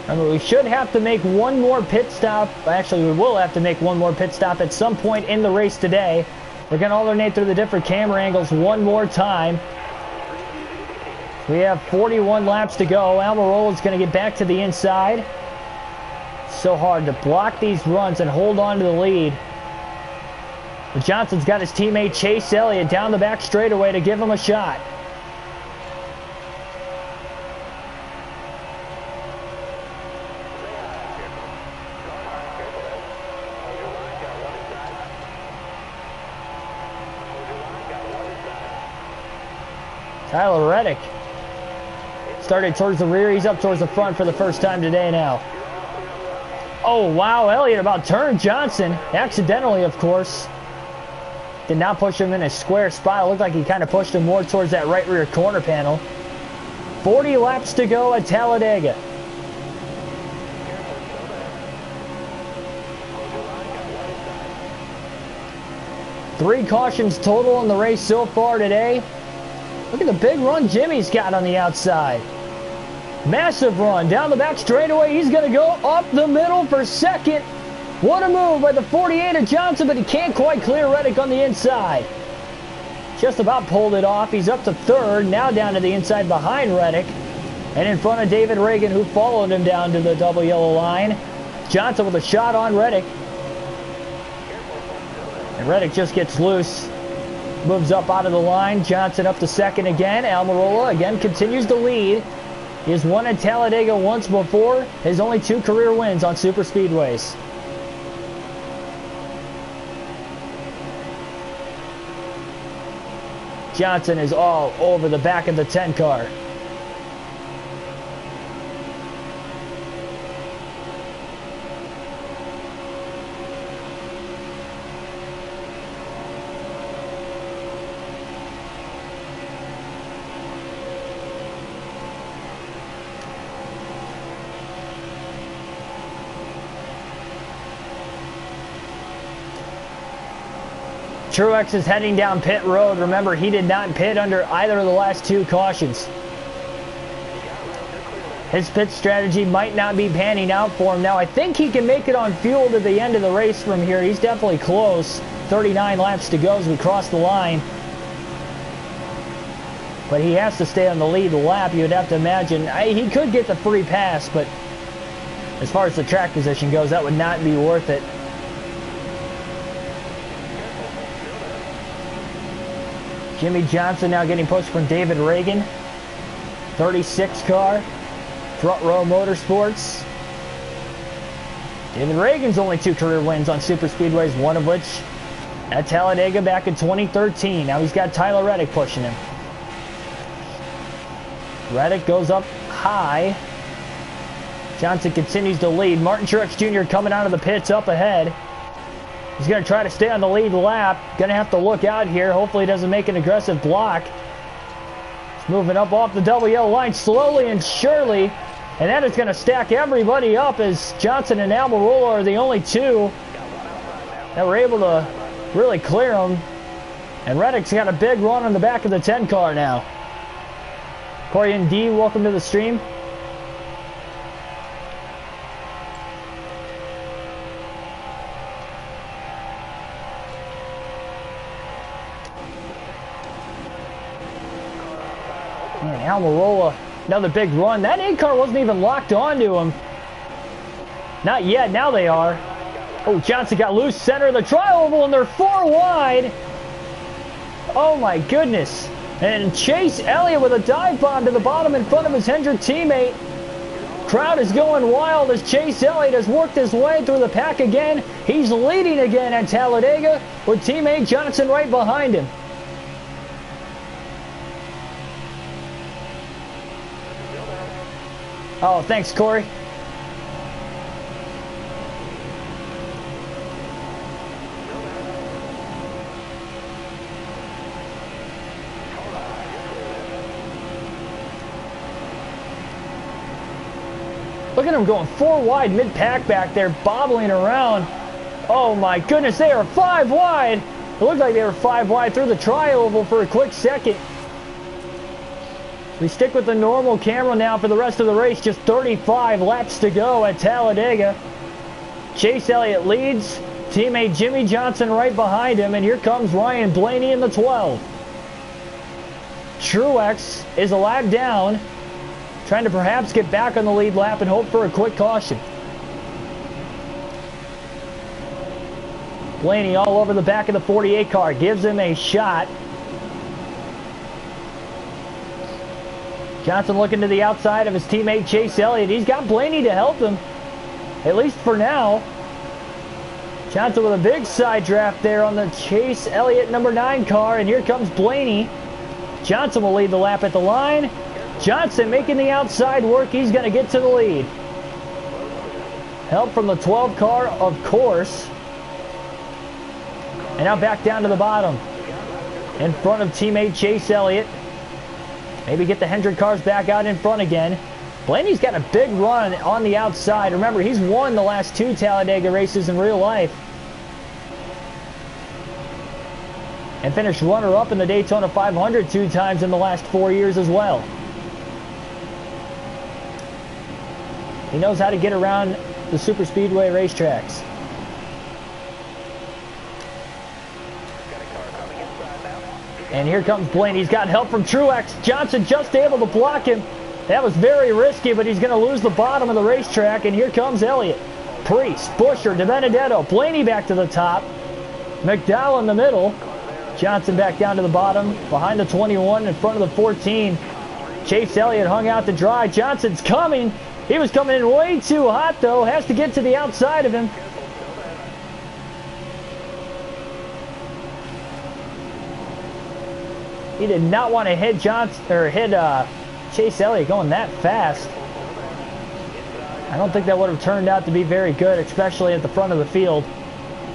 Remember, we should have to make one more pit stop. Actually, we will have to make one more pit stop at some point in the race today. We're going to alternate through the different camera angles one more time. We have 41 laps to go. Almirola's going to get back to the inside. So hard to block these runs and hold on to the lead. But Johnson's got his teammate Chase Elliott down the back straightaway to give him a shot. Tyler Reddick started towards the rear. He's up towards the front for the first time today now. Oh, wow, Elliott about turned Johnson. Accidentally, of course. Did not push him in a square spot. It looked like he kind of pushed him more towards that right rear corner panel. 40 laps to go at Talladega. Three cautions total in the race so far today. Look at the big run Jimmy's got on the outside. Massive run down the back straightaway. He's going to go up the middle for second. What a move by the 48 of Johnson, but he can't quite clear Reddick on the inside. Just about pulled it off. He's up to third, now down to the inside behind Reddick. And in front of David Reagan, who followed him down to the double yellow line. Johnson with a shot on Reddick. And Reddick just gets loose. Moves up out of the line. Johnson up to second again. Almirola again continues to lead. He's won at Talladega once before. His only 2 career wins on super speedways. Johnson is all over the back of the 10 car. Truex is heading down pit road. Remember, he did not pit under either of the last 2 cautions. His pit strategy might not be panning out for him. Now, I think he can make it on fuel to the end of the race from here. He's definitely close. 39 laps to go as we cross the line. But he has to stay on the lead lap, you'd have to imagine. He could get the free pass, but as far as the track position goes, that would not be worth it. Jimmy Johnson now getting pushed from David Reagan. 36 car. Front Row Motorsports. David Reagan's only 2 career wins on super speedways, one of which at Talladega back in 2013. Now he's got Tyler Reddick pushing him. Reddick goes up high. Johnson continues to lead. Martin Truex Jr. coming out of the pits up ahead. He's going to try to stay on the lead lap. Going to have to look out here. Hopefully he doesn't make an aggressive block. He's moving up off the double yellow line slowly and surely. And that is going to stack everybody up as Johnson and Almirola are the only 2 that were able to really clear him. And Reddick's got a big run on the back of the 10 car now. Corey and D, welcome to the stream. Man, Almirola, another big run. That 8 car wasn't even locked onto him. Not yet, now they are. Oh, Johnson got loose center of the tri-oval and they're 4 wide. Oh my goodness. And Chase Elliott with a dive bomb to the bottom in front of his Hendrick teammate. Crowd is going wild as Chase Elliott has worked his way through the pack again. He's leading again at Talladega with teammate Johnson right behind him. Oh, thanks, Corey. Look at him going 4 wide mid-pack back there, bobbling around. Oh my goodness, they are 5 wide. It looked like they were 5 wide through the tri-oval for a quick second. We stick with the normal camera now for the rest of the race. Just 35 laps to go at Talladega. Chase Elliott leads. Teammate Jimmy Johnson right behind him. And here comes Ryan Blaney in the 12. Truex is a lap down. Trying to perhaps get back on the lead lap and hope for a quick caution. Blaney all over the back of the 48 car. Gives him a shot. Johnson looking to the outside of his teammate Chase Elliott. He's got Blaney to help him, at least for now. Johnson with a big side draft there on the Chase Elliott number 9 car, and here comes Blaney. Johnson will lead the lap at the line. Johnson making the outside work. He's going to get to the lead. Help from the 12 car, of course. And now back down to the bottom. In front of teammate Chase Elliott. Maybe get the Hendrick cars back out in front again. Blaney's got a big run on the outside. Remember, he's won the last 2 Talladega races in real life. And finished runner-up in the Daytona 500 2 times in the last 4 years as well. He knows how to get around the super speedway racetracks. And here comes Blaney. He's got help from Truex. Johnson just able to block him. That was very risky, but he's going to lose the bottom of the racetrack. And here comes Elliott. Priest, Buescher, DiBenedetto, Blaney back to the top. McDowell in the middle. Johnson back down to the bottom. Behind the 21 in front of the 14. Chase Elliott hung out to dry. Johnson's coming. He was coming in way too hot, though. Has to get to the outside of him. He did not want to hit Chase Elliott going that fast. I don't think that would have turned out to be very good, especially at the front of the field.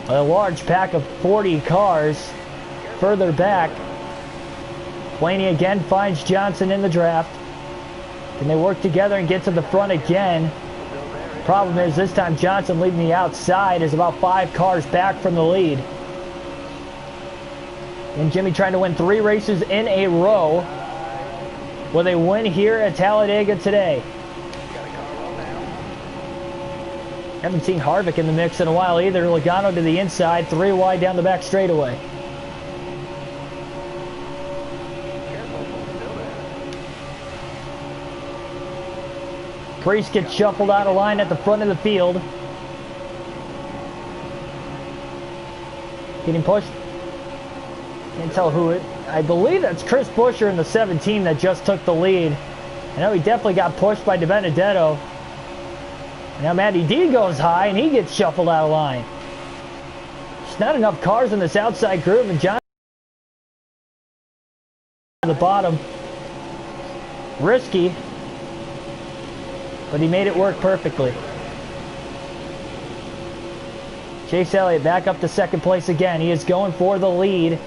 A large pack of 40 cars further back. Blaney again finds Johnson in the draft. Can they work together and get to the front again? Problem is, this time Johnson leading the outside is about 5 cars back from the lead. And Jimmy trying to win 3 races in a row. Will they win here at Talladega today? Haven't seen Harvick in the mix in a while either. Logano to the inside, 3 wide down the back straightaway. Priest gets shuffled out of line at the front of the field. Getting pushed. Can't tell who it. I believe that's Chris Buescher in the 17 that just took the lead. I know he definitely got pushed by DiBenedetto. Now Matty D goes high and he gets shuffled out of line. There's not enough cars in this outside group, and John at the bottom. Risky, but he made it work perfectly. Chase Elliott back up to second place again. He is going for the lead.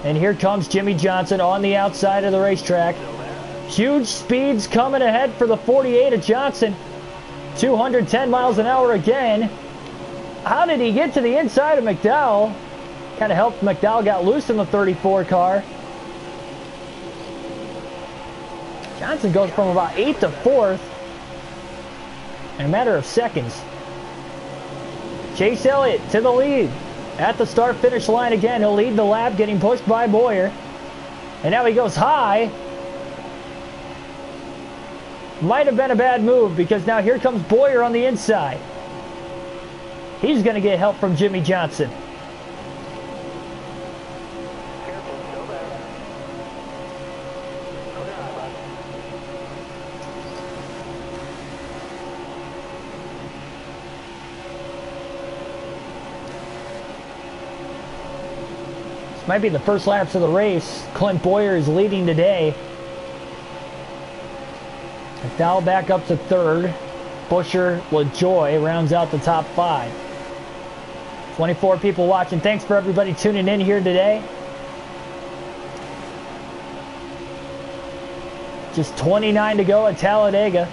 And here comes Jimmy Johnson on the outside of the racetrack. Huge speeds coming ahead for the 48 of Johnson. 210 miles an hour again. How did he get to the inside of McDowell? Kind of helped McDowell got loose in the 34 car. Johnson goes from about 8th to 4th in a matter of seconds. Chase Elliott to the lead. At the start-finish line again, he'll lead the lap, getting pushed by Bowyer. And now he goes high. Might have been a bad move, because now here comes Bowyer on the inside. He's going to get help from Jimmy Johnson. Might be the first laps of the race. Clint Bowyer is leading today. McDowell back up to 3rd. Buescher, LaJoy rounds out the top 5. 24 people watching. Thanks for everybody tuning in here today. Just 29 to go at Talladega.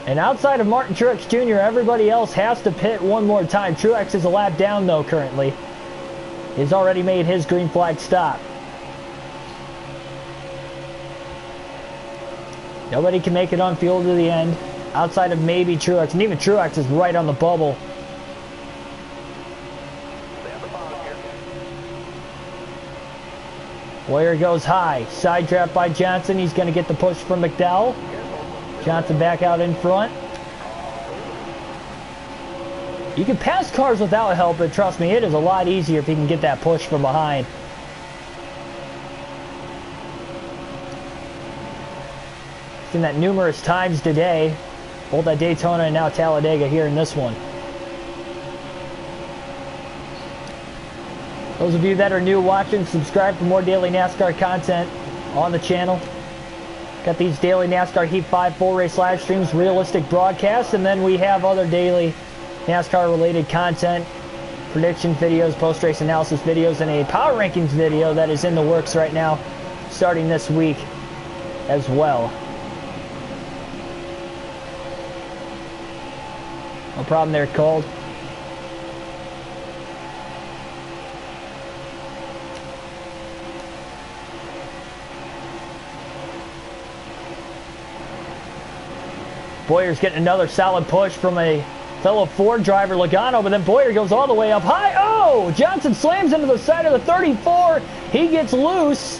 And outside of Martin Truex Jr., everybody else has to pit one more time. Truex is a lap down though currently. He's already made his green flag stop. Nobody can make it on field to the end outside of maybe Truex, and even Truex is right on the bubble. Bowyer goes high. Side trap by Johnson. He's going to get the push from McDowell. Johnson back out in front. You can pass cars without help, but trust me, it is a lot easier if you can get that push from behind. Seen that numerous times today, both at Daytona and now Talladega here in this one. Those of you that are new watching, subscribe for more daily NASCAR content on the channel. Got these daily NASCAR Heat 5 full race live streams, realistic broadcasts, and then we have other daily NASCAR related content, prediction videos, post-race analysis videos, and a power rankings video that is in the works right now, starting this week as well. No problem there, Cold. Boyer's getting another solid push from a fellow Ford driver, Logano, but then Boyer goes all the way up high. Oh! Johnson slams into the side of the 34. He gets loose.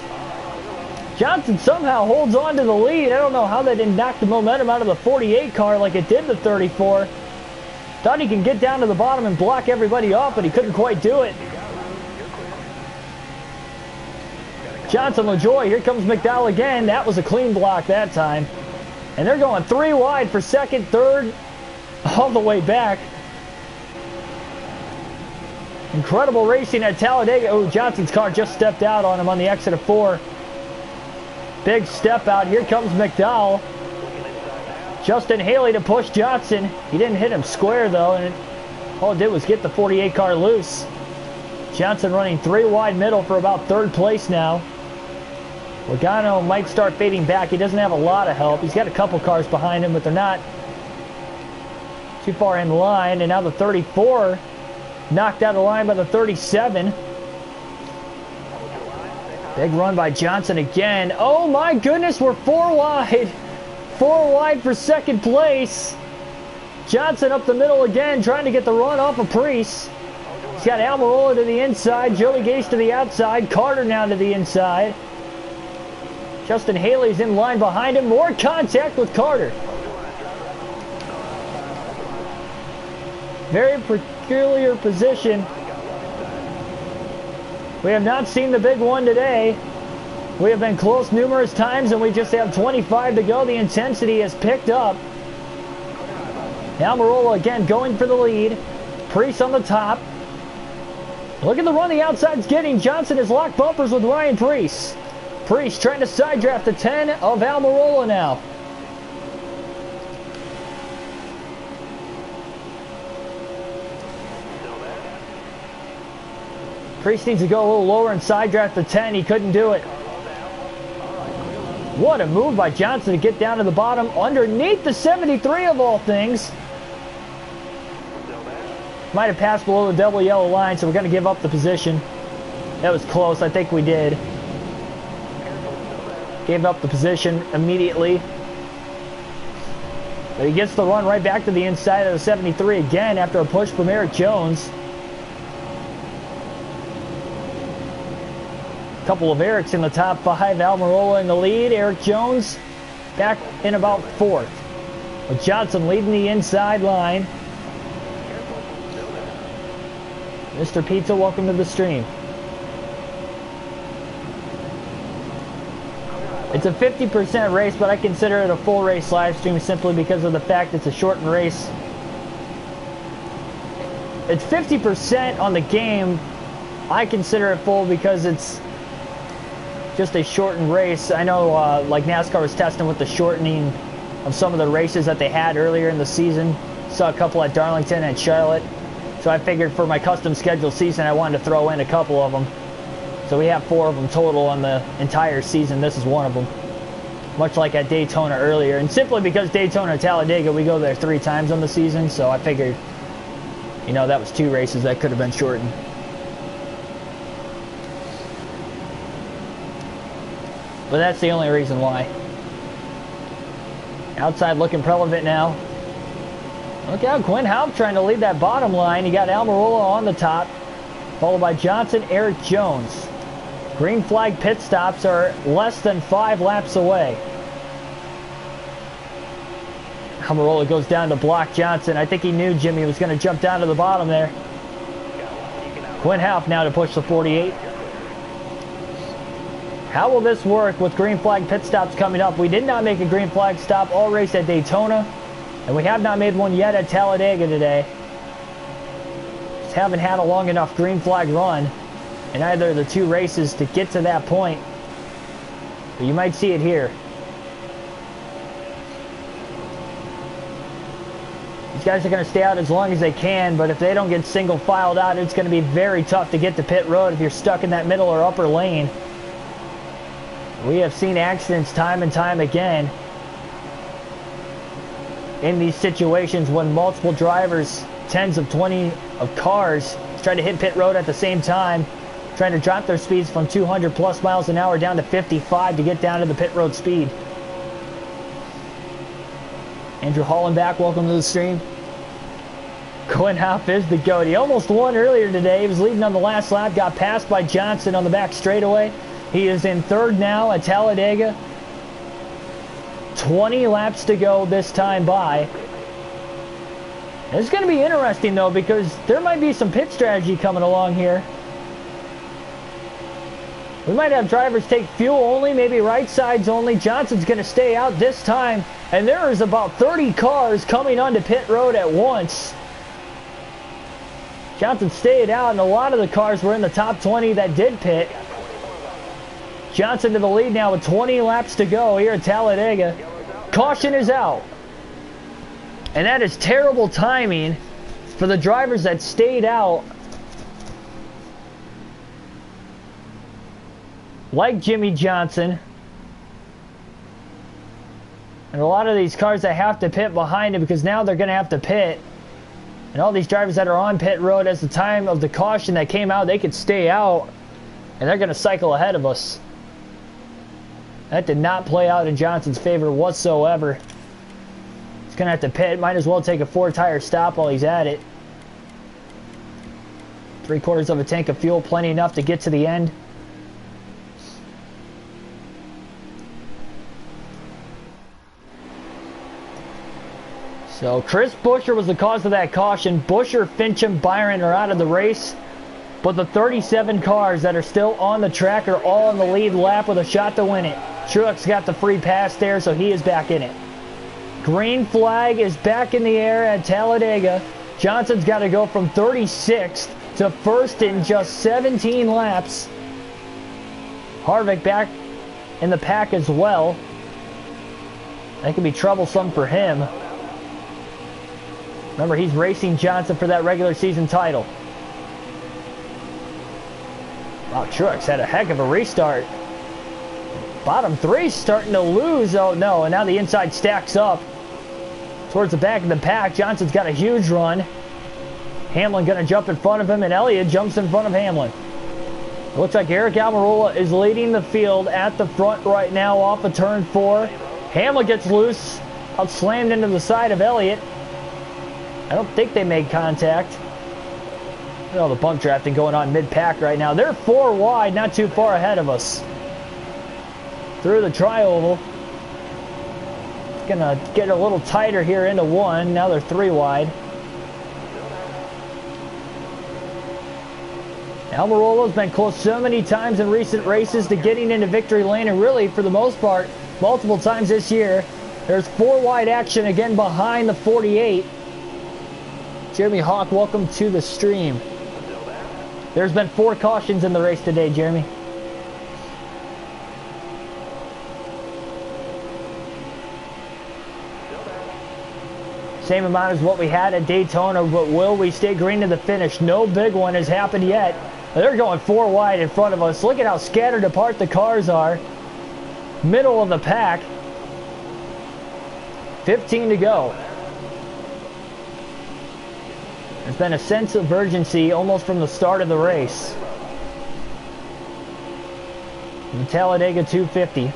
Johnson somehow holds on to the lead. I don't know how that didn't knock the momentum out of the 48 car like it did the 34. Thought he could get down to the bottom and block everybody off, but he couldn't quite do it. Johnson, LaJoie, here comes McDowell again. That was a clean block that time. And they're going 3 wide for second, third, all the way back. Incredible racing at Talladega. Oh, Johnson's car just stepped out on him on the exit of 4. Big step out. Here comes McDowell. Justin Haley to push Johnson. He didn't hit him square, though, and all it did was get the 48 car loose. Johnson running 3 wide middle for about 3rd place now. Logano might start fading back. He doesn't have a lot of help. He's got a couple cars behind him, but they're not too far in line. And now the 34 knocked out of the line by the 37. Big run by Johnson again. Oh my goodness, we're 4 wide. 4 wide for second place. Johnson up the middle again, trying to get the run off of Priest. He's got Almirola to the inside, Joey Gase to the outside, Carter now to the inside. Justin Haley's in line behind him. More contact with Carter. Very peculiar position. We have not seen the big one today. We have been close numerous times, and we just have 25 to go. The intensity has picked up. Almirola again going for the lead. Priest on the top. Look at the run the outside's getting. Johnson has locked bumpers with Ryan Priest. Priest trying to side draft the 10 of Almirola now. Priest needs to go a little lower and side draft the 10. He couldn't do it. What a move by Johnson to get down to the bottom underneath the 73 of all things. Might have passed below the double yellow line, so we're going to give up the position. That was close. I think we did. Gave up the position immediately. But he gets the run right back to the inside of the 73 again after a push from Eric Jones. A couple of Erics in the top 5. Almirola in the lead. Eric Jones back in about 4th. With Johnson leading the inside line. Mr. Pizza, welcome to the stream. It's a 50% race, but I consider it a full race live stream simply because of the fact it's a shortened race. It's 50% on the game. I consider it full because it's just a shortened race. I know like NASCAR was testing with the shortening of some of the races that they had earlier in the season. Saw a couple at Darlington and Charlotte. So I figured for my custom scheduled season I wanted to throw in a couple of them. So we have 4 of them total on the entire season. This is one of them. Much like at Daytona earlier. And simply because Daytona and Talladega, we go there 3 times on the season. So I figured, you know, that was 2 races that could have been shortened. But that's the only reason why. Outside looking relevant now. Look out, Quinn Houff trying to lead that bottom line. You got Almirola on the top. Followed by Johnson, Eric Jones. Green flag pit stops are less than 5 laps away. Almirola goes down to block Johnson. I think he knew Jimmy was going to jump down to the bottom there. Quinn Houff now to push the 48. How will this work with green flag pit stops coming up? We did not make a green flag stop all race at Daytona, and we have not made one yet at Talladega today. Just haven't had a long enough green flag run in either of the 2 races to get to that point. But you might see it here. These guys are going to stay out as long as they can, but if they don't get single filed out, it's going to be very tough to get to pit road if you're stuck in that middle or upper lane. We have seen accidents time and time again in these situations when multiple drivers, tens of 20 of cars, try to hit pit road at the same time, trying to drop their speeds from 200 plus miles an hour down to 55 to get down to the pit road speed. Andrew Hollenbach, welcome to the stream. Quinn Houff is the GOAT. He almost won earlier today. He was leading on the last lap, got passed by Johnson on the back straightaway. He is in third now at Talladega. 20 laps to go this time by. It's going to be interesting though, because there might be some pit strategy coming along here. We might have drivers take fuel only, maybe right sides only. Johnson's going to stay out this time. And there is about 30 cars coming onto pit road at once. Johnson stayed out, and a lot of the cars were in the top 20 that did pit. Johnson to the lead now with 20 laps to go here at Talladega. Caution is out. And that is terrible timing for the drivers that stayed out. Like Jimmy Johnson. And a lot of these cars that have to pit behind him, because now they're going to have to pit. And all these drivers that are on pit road as the time of the caution that came out, they could stay out. And they're going to cycle ahead of us. That did not play out in Johnson's favor whatsoever. He's going to have to pit. Might as well take a 4-tire stop while he's at it. 3/4 of a tank of fuel, plenty enough to get to the end. So Chris Buescher was the cause of that caution. Buescher, Fincham, Byron are out of the race. But the 37 cars that are still on the track are all in the lead lap with a shot to win it. Truex got the free pass there, so he is back in it. Green flag is back in the air at Talladega. Johnson's got to go from 36th to first in just 17 laps. Harvick back in the pack as well. That could be troublesome for him. Remember, he's racing Johnson for that regular season title. Wow, Truex had a heck of a restart. Bottom three starting to lose. Oh no, and now the inside stacks up towards the back of the pack. Johnson's got a huge run. Hamlin going to jump in front of him, and Elliott jumps in front of Hamlin. It looks like Eric Almirola is leading the field at the front right now off of turn 4. Hamlin gets loose, out slammed into the side of Elliott. I don't think they made contact. Look at all the bump drafting going on mid-pack right now. They're 4 wide, not too far ahead of us. Through the tri-oval. It's going to get a little tighter here into 1. Now they're 3 wide. Almirola's been close so many times in recent races to getting into victory lane, and really, for the most part, multiple times this year. There's 4 wide action again behind the 48. Jeremy Hawk, welcome to the stream. There's been 4 cautions in the race today, Jeremy. Same amount as what we had at Daytona, but will we stay green to the finish? No big one has happened yet. They're going 4 wide in front of us. Look at how scattered apart the cars are. Middle of the pack. 15 to go. There's been a sense of urgency almost from the start of the race. The Talladega 250.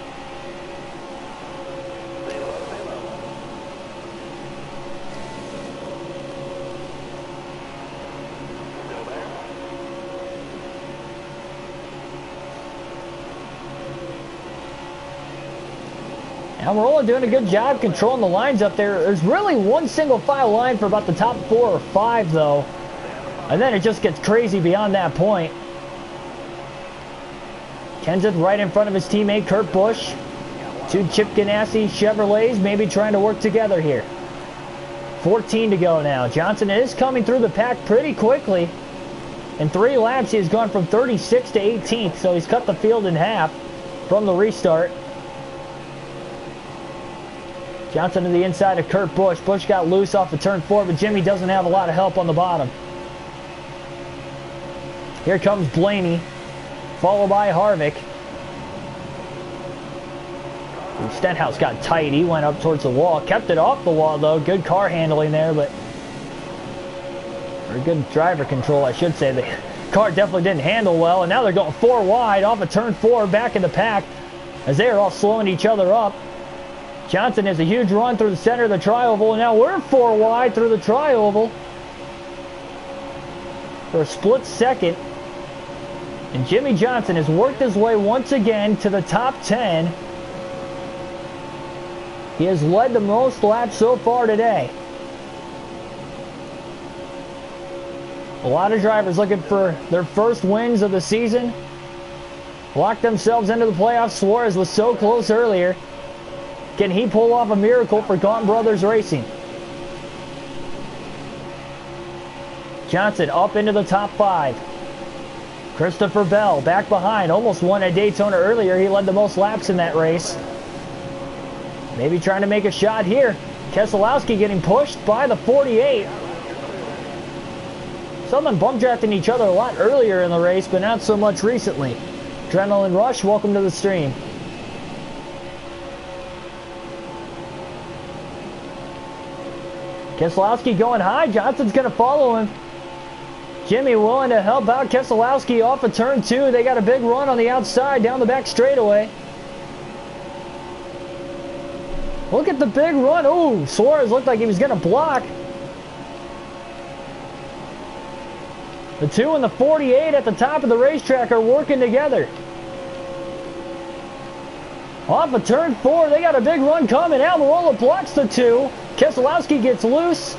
Almirola doing a good job controlling the lines up there. There's really one single file line for about the top 4 or 5 though. And then it just gets crazy beyond that point. Kenseth right in front of his teammate Kurt Busch. 2 Chip Ganassi Chevrolets maybe trying to work together here. 14 to go now. Johnson is coming through the pack pretty quickly. In 3 laps he has gone from 36th to 18th, so he's cut the field in half from the restart. Johnson to the inside of Kurt Busch. Busch got loose off of turn 4, but Jimmy doesn't have a lot of help on the bottom. Here comes Blaney, followed by Harvick. Stenhouse got tight. He went up towards the wall. Kept it off the wall, though. Good car handling there, but... or good driver control, I should say. The car definitely didn't handle well, and now they're going 4 wide off of turn 4 back in the pack as they are all slowing each other up. Johnson has a huge run through the center of the tri-oval, and now we're 4 wide through the tri-oval for a split second. And Jimmy Johnson has worked his way once again to the top 10. He has led the most laps so far today. A lot of drivers looking for their first wins of the season. Locked themselves into the playoffs. Suarez was so close earlier. Can he pull off a miracle for Gaunt Brothers Racing? Johnson up into the top 5. Christopher Bell back behind. Almost won at Daytona earlier. He led the most laps in that race. Maybe trying to make a shot here. Keselowski getting pushed by the 48. Someone bump drafting each other a lot earlier in the race, but not so much recently. Adrenaline Rush, welcome to the stream. Keselowski going high. Johnson's going to follow him. Jimmy willing to help out Keselowski off of turn 2. They got a big run on the outside down the back straightaway. Look at the big run. Oh, Suarez looked like he was going to block. The 2 and the 48 at the top of the racetrack are working together. Off of turn 4, they got a big run coming. Almirola blocks the 2. Keselowski gets loose.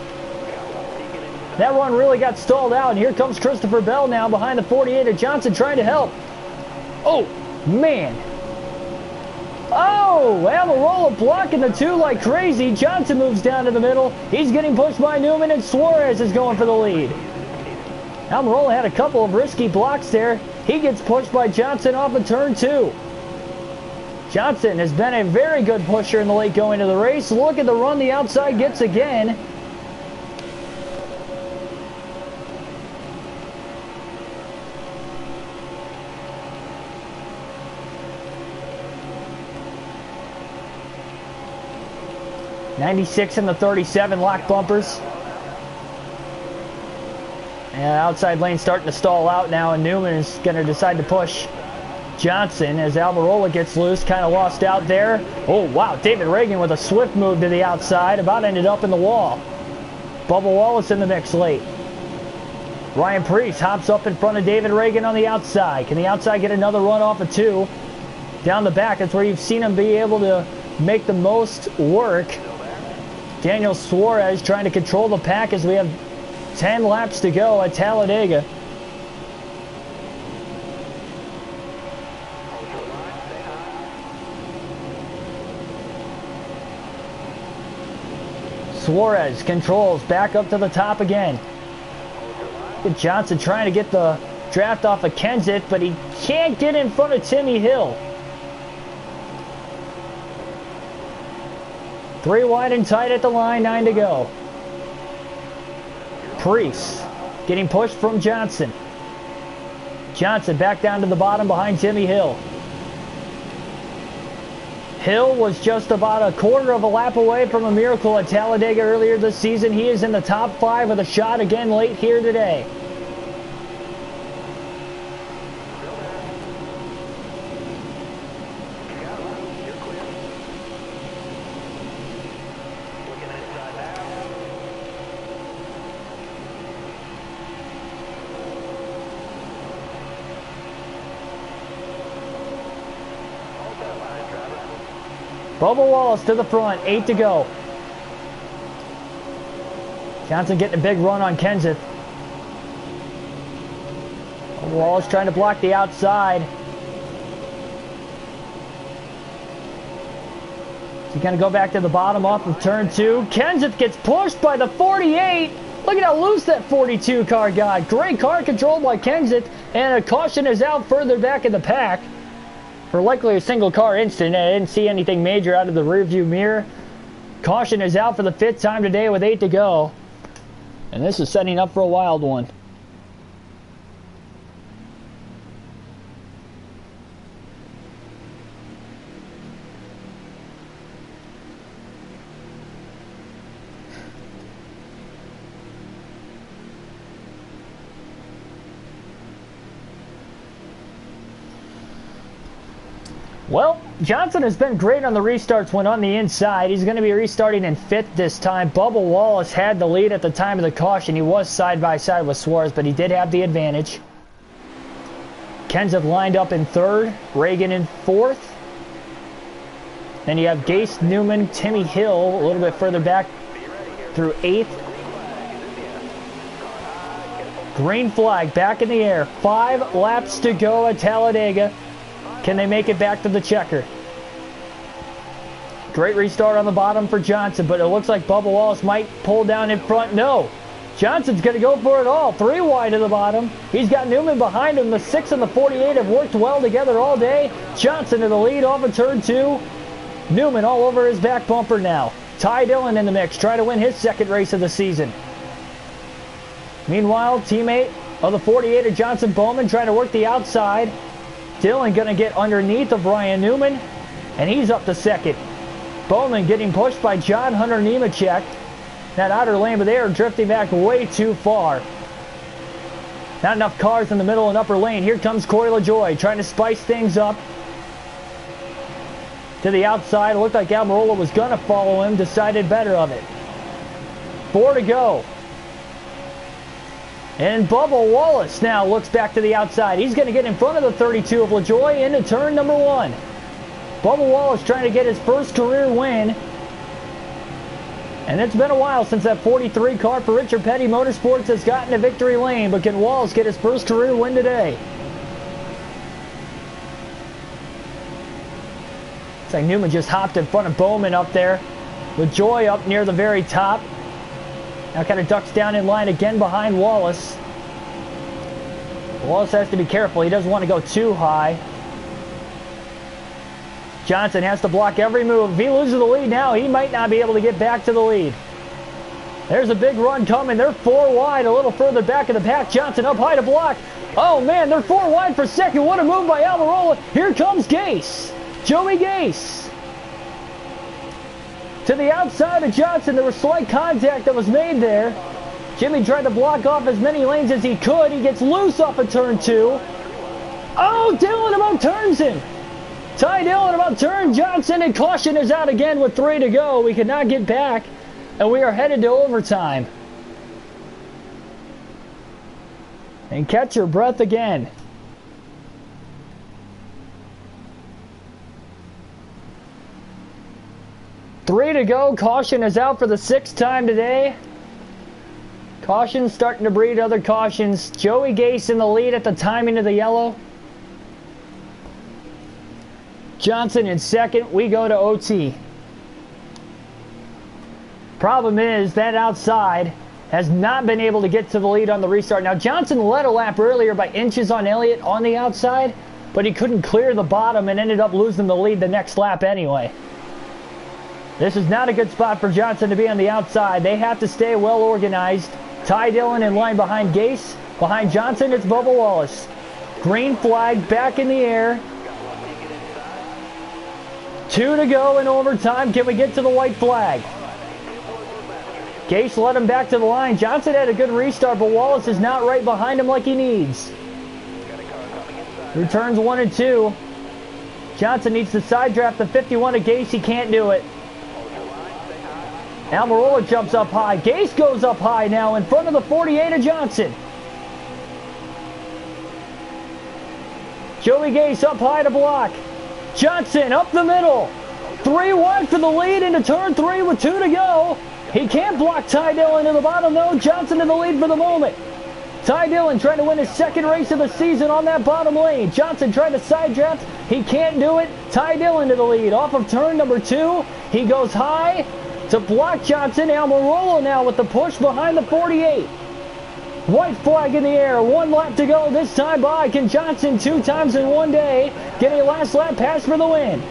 That run really got stalled out, and here comes Christopher Bell now behind the 48 of Johnson trying to help. Oh, man. Oh, Almirola blocking the 2 like crazy. Johnson moves down to the middle. He's getting pushed by Newman, and Suarez is going for the lead. Almirola had a couple of risky blocks there. He gets pushed by Johnson off of turn 2. Johnson has been a very good pusher in the late going of the race. Look at the run the outside gets again. '96 and the 37 lock bumpers. And outside lane starting to stall out now, and Newman is going to decide to push Johnson as Almirola gets loose, kind of lost out there. Oh, wow, David Reagan with a swift move to the outside, about ended up in the wall. Bubba Wallace in the mix late. Ryan Preece hops up in front of David Reagan on the outside. Can the outside get another run off of 2? Down the back, that's where you've seen him be able to make the most work. Daniel Suarez trying to control the pack as we have 10 laps to go at Talladega. Suarez controls back up to the top again. Johnson trying to get the draft off of Kenseth, but he can't get in front of Timmy Hill. 3 wide and tight at the line, 9 to go. Preece getting pushed from Johnson. Johnson back down to the bottom behind Timmy Hill. Hill was just about a quarter of a lap away from a miracle at Talladega earlier this season. He is in the top 5 with a shot again late here today. Bubba Wallace to the front, 8 to go. Johnson getting a big run on Kenseth. Bubba Wallace trying to block the outside. Is he going to go back to the bottom off of turn 2? Kenseth gets pushed by the 48. Look at how loose that 42 car got. Great car control by Kenseth, and a caution is out further back in the pack. For likely a single car incident. I didn't see anything major out of the rearview mirror. Caution is out for the 5th time today with 8 to go. And this is setting up for a wild one. Well, Johnson has been great on the restarts when on the inside. He's going to be restarting in 5th this time. Bubba Wallace had the lead at the time of the caution. He was side by side with Suarez, but he did have the advantage. Kenseth lined up in 3rd, Reagan in 4th. Then you have Gase, Newman, Timmy Hill a little bit further back through 8th. Green flag back in the air. 5 laps to go at Talladega. Can they make it back to the checker? Great restart on the bottom for Johnson, but it looks like Bubba Wallace might pull down in front. No. Johnson's going to go for it all. 3 wide to the bottom. He's got Newman behind him. The 6 and the 48 have worked well together all day. Johnson to the lead off of turn 2. Newman all over his back bumper now. Ty Dillon in the mix, trying to win his 2nd race of the season. Meanwhile, teammate of the 48 of Johnson, Bowman, trying to work the outside. Dillon going to get underneath of Ryan Newman, and he's up to 2nd. Bowman getting pushed by John Hunter Nemechek. That outer lane, but they are drifting back way too far. Not enough cars in the middle and upper lane. Here comes Corey LaJoie trying to spice things up. To the outside, it looked like Almirola was going to follow him, decided better of it. 4 to go. And Bubba Wallace now looks back to the outside. He's going to get in front of the 32 of LaJoie into turn number 1. Bubba Wallace trying to get his first career win. And it's been a while since that 43 car for Richard Petty Motorsports has gotten to victory lane. But can Wallace get his first career win today? It's like Newman just hopped in front of Bowman up there. LaJoie up near the very top. Now kind of ducks down in line again behind Wallace. Wallace has to be careful. He doesn't want to go too high. Johnson has to block every move. If he loses the lead now, he might not be able to get back to the lead. There's a big run coming. They're 4 wide, a little further back in the pack. Johnson up high to block. Oh, man, they're 4 wide for 2nd. What a move by Almirola. Here comes Gase. Joey Gase. To the outside of Johnson, there was slight contact that was made there. Jimmy tried to block off as many lanes as he could. He gets loose off of turn 2. Oh, Dillon about turns him. Ty Dillon about turned Johnson, and caution is out again with 3 to go. We could not get back, and we are headed to overtime. And catch your breath again. Three to go. Caution is out for the 6th time today. Caution's starting to breed other cautions. Joey Gase in the lead at the timing of the yellow. Johnson in 2nd. We go to OT. Problem is that outside has not been able to get to the lead on the restart. Now Johnson led a lap earlier by inches on Elliott on the outside, but he couldn't clear the bottom and ended up losing the lead the next lap anyway. This is not a good spot for Johnson to be on the outside. They have to stay well organized. Ty Dillon in line behind Gase. Behind Johnson, it's Bubba Wallace. Green flag back in the air. 2 to go in overtime. Can we get to the white flag? Gase led him back to the line. Johnson had a good restart, but Wallace is not right behind him like he needs. Returns 1 and 2. Johnson needs to side draft the 51 of Gase. He can't do it. Almirola jumps up high. Gase goes up high now in front of the 48 of Johnson. Joey Gase up high to block. Johnson up the middle. 3 wide for the lead into turn 3 with 2 to go. He can't block Ty Dillon in the bottom though. Johnson in the lead for the moment. Ty Dillon trying to win his 2nd race of the season on that bottom lane. Johnson trying to side draft. He can't do it. Ty Dillon to the lead off of turn number 2. He goes high to block Johnson. Almirola now with the push behind the 48. White flag in the air. 1 lap to go this time by. Can Johnson 2 times in one day get a last lap pass for the win?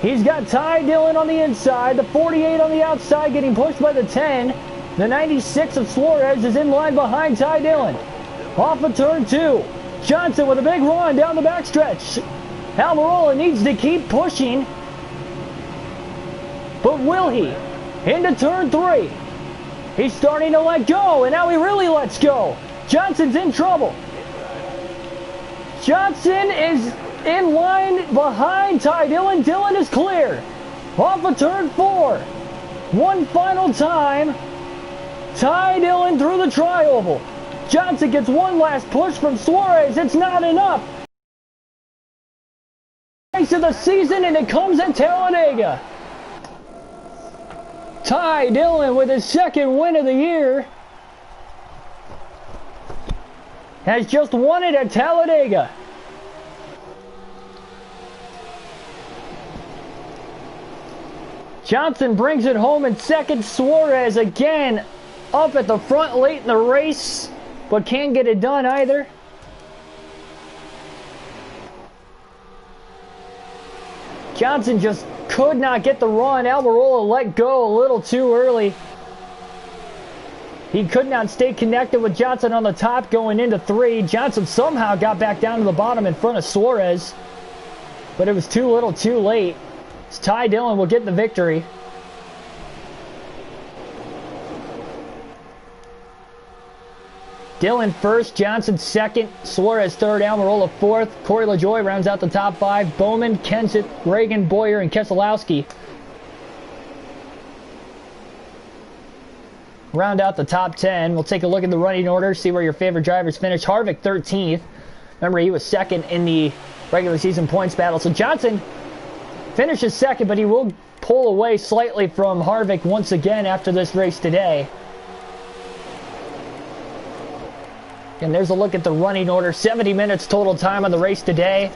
He's got Ty Dillon on the inside, the 48 on the outside getting pushed by the 10. The 96 of Suarez is in line behind Ty Dillon. Off of turn 2. Johnson with a big run down the backstretch. Almirola needs to keep pushing. But will he? Into turn 3. He's starting to let go, and now he really lets go. Johnson's in trouble. Johnson is in line behind Ty Dillon. Dillon is clear. Off of turn 4. One final time. Ty Dillon through the tri-oval. Johnson gets one last push from Suarez. It's not enough. Race of the season, and it comes at Talladega. Ty Dillon with his second win of the year has just won it at Talladega. Johnson brings it home in second. Suarez again up at the front late in the race, but can't get it done either. Johnson just could not get the run. Almirola let go a little too early. He could not stay connected with Johnson on the top going into 3. Johnson somehow got back down to the bottom in front of Suarez, but it was too little too late. Ty Dillon will get the victory. Dillon first, Johnson second, Suarez third, Almirola fourth. Corey LaJoie rounds out the top 5. Bowman, Kenseth, Reagan, Boyer, and Keselowski round out the top 10. We'll take a look at the running order, see where your favorite drivers finished. Harvick 13th. Remember, he was second in the regular season points battle. So Johnson finishes second, but he will pull away slightly from Harvick once again after this race today. And there's a look at the running order. 70 minutes total time on the race today.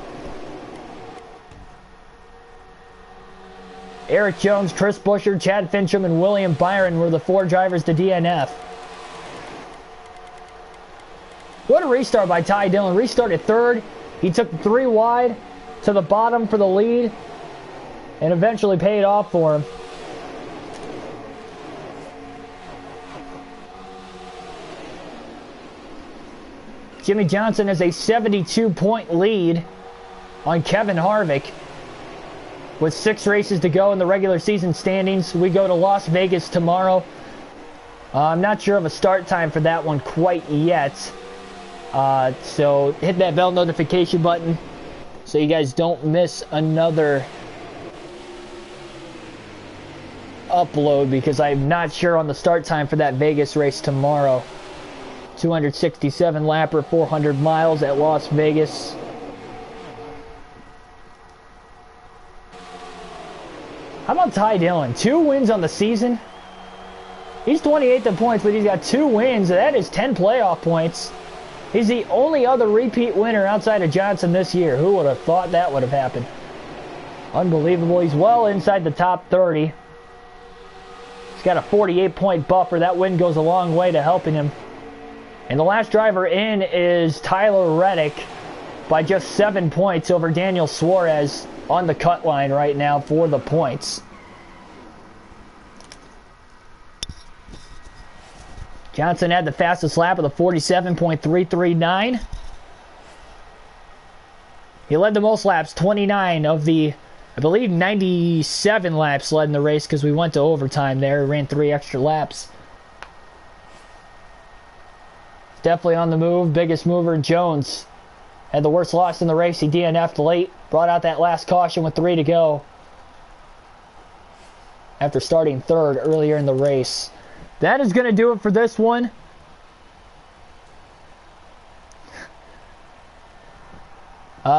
Eric Jones, Chris Buescher, Chad Fincham, and William Byron were the 4 drivers to DNF. What a restart by Ty Dillon. Restarted third. He took 3 wide to the bottom for the lead and eventually paid off for him. Jimmy Johnson has a 72-point lead on Kevin Harvick. With 6 races to go in the regular season standings, we go to Las Vegas tomorrow. I'm not sure of a start time for that one quite yet. So hit that bell notification button so you guys don't miss another upload, because I'm not sure on the start time for that Vegas race tomorrow. 267 lapper, 400 miles at Las Vegas. How about Ty Dillon? 2 wins on the season. He's 28th in points, but he's got 2 wins. That is 10 playoff points. He's the only other repeat winner outside of Johnson this year. Who would have thought that would have happened? Unbelievable. He's well inside the top 30. He's got a 48-point buffer. That win goes a long way to helping him. And the last driver in is Tyler Reddick by just 7 points over Daniel Suarez on the cut line right now for the points. Johnson had the fastest lap of the 47.339. He led the most laps, 29 of the, I believe, 97 laps led in the race, because we went to overtime there. Ran 3 extra laps. Definitely on the move. Biggest mover, Jones, had the worst loss in the race. He DNF'd late. Brought out that last caution with 3 to go after starting 3rd earlier in the race. That is going to do it for this one.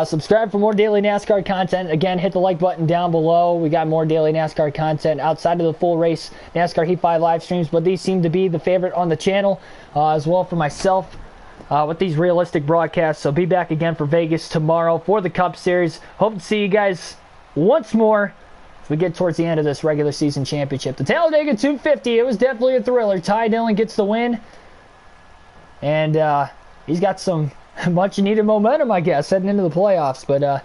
Subscribe for more daily NASCAR content. Again, hit the like button down below. We got more daily NASCAR content outside of the full race NASCAR Heat 5 live streams, but these seem to be the favorite on the channel as well for myself with these realistic broadcasts. So be back again for Vegas tomorrow for the Cup Series. Hope to see you guys once more as we get towards the end of this regular season championship. The Talladega 250, it was definitely a thriller. Ty Dillon gets the win, and he's got some much needed momentum, I guess, heading into the playoffs. But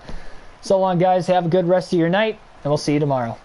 so long, guys. Have a good rest of your night. and we'll see you tomorrow.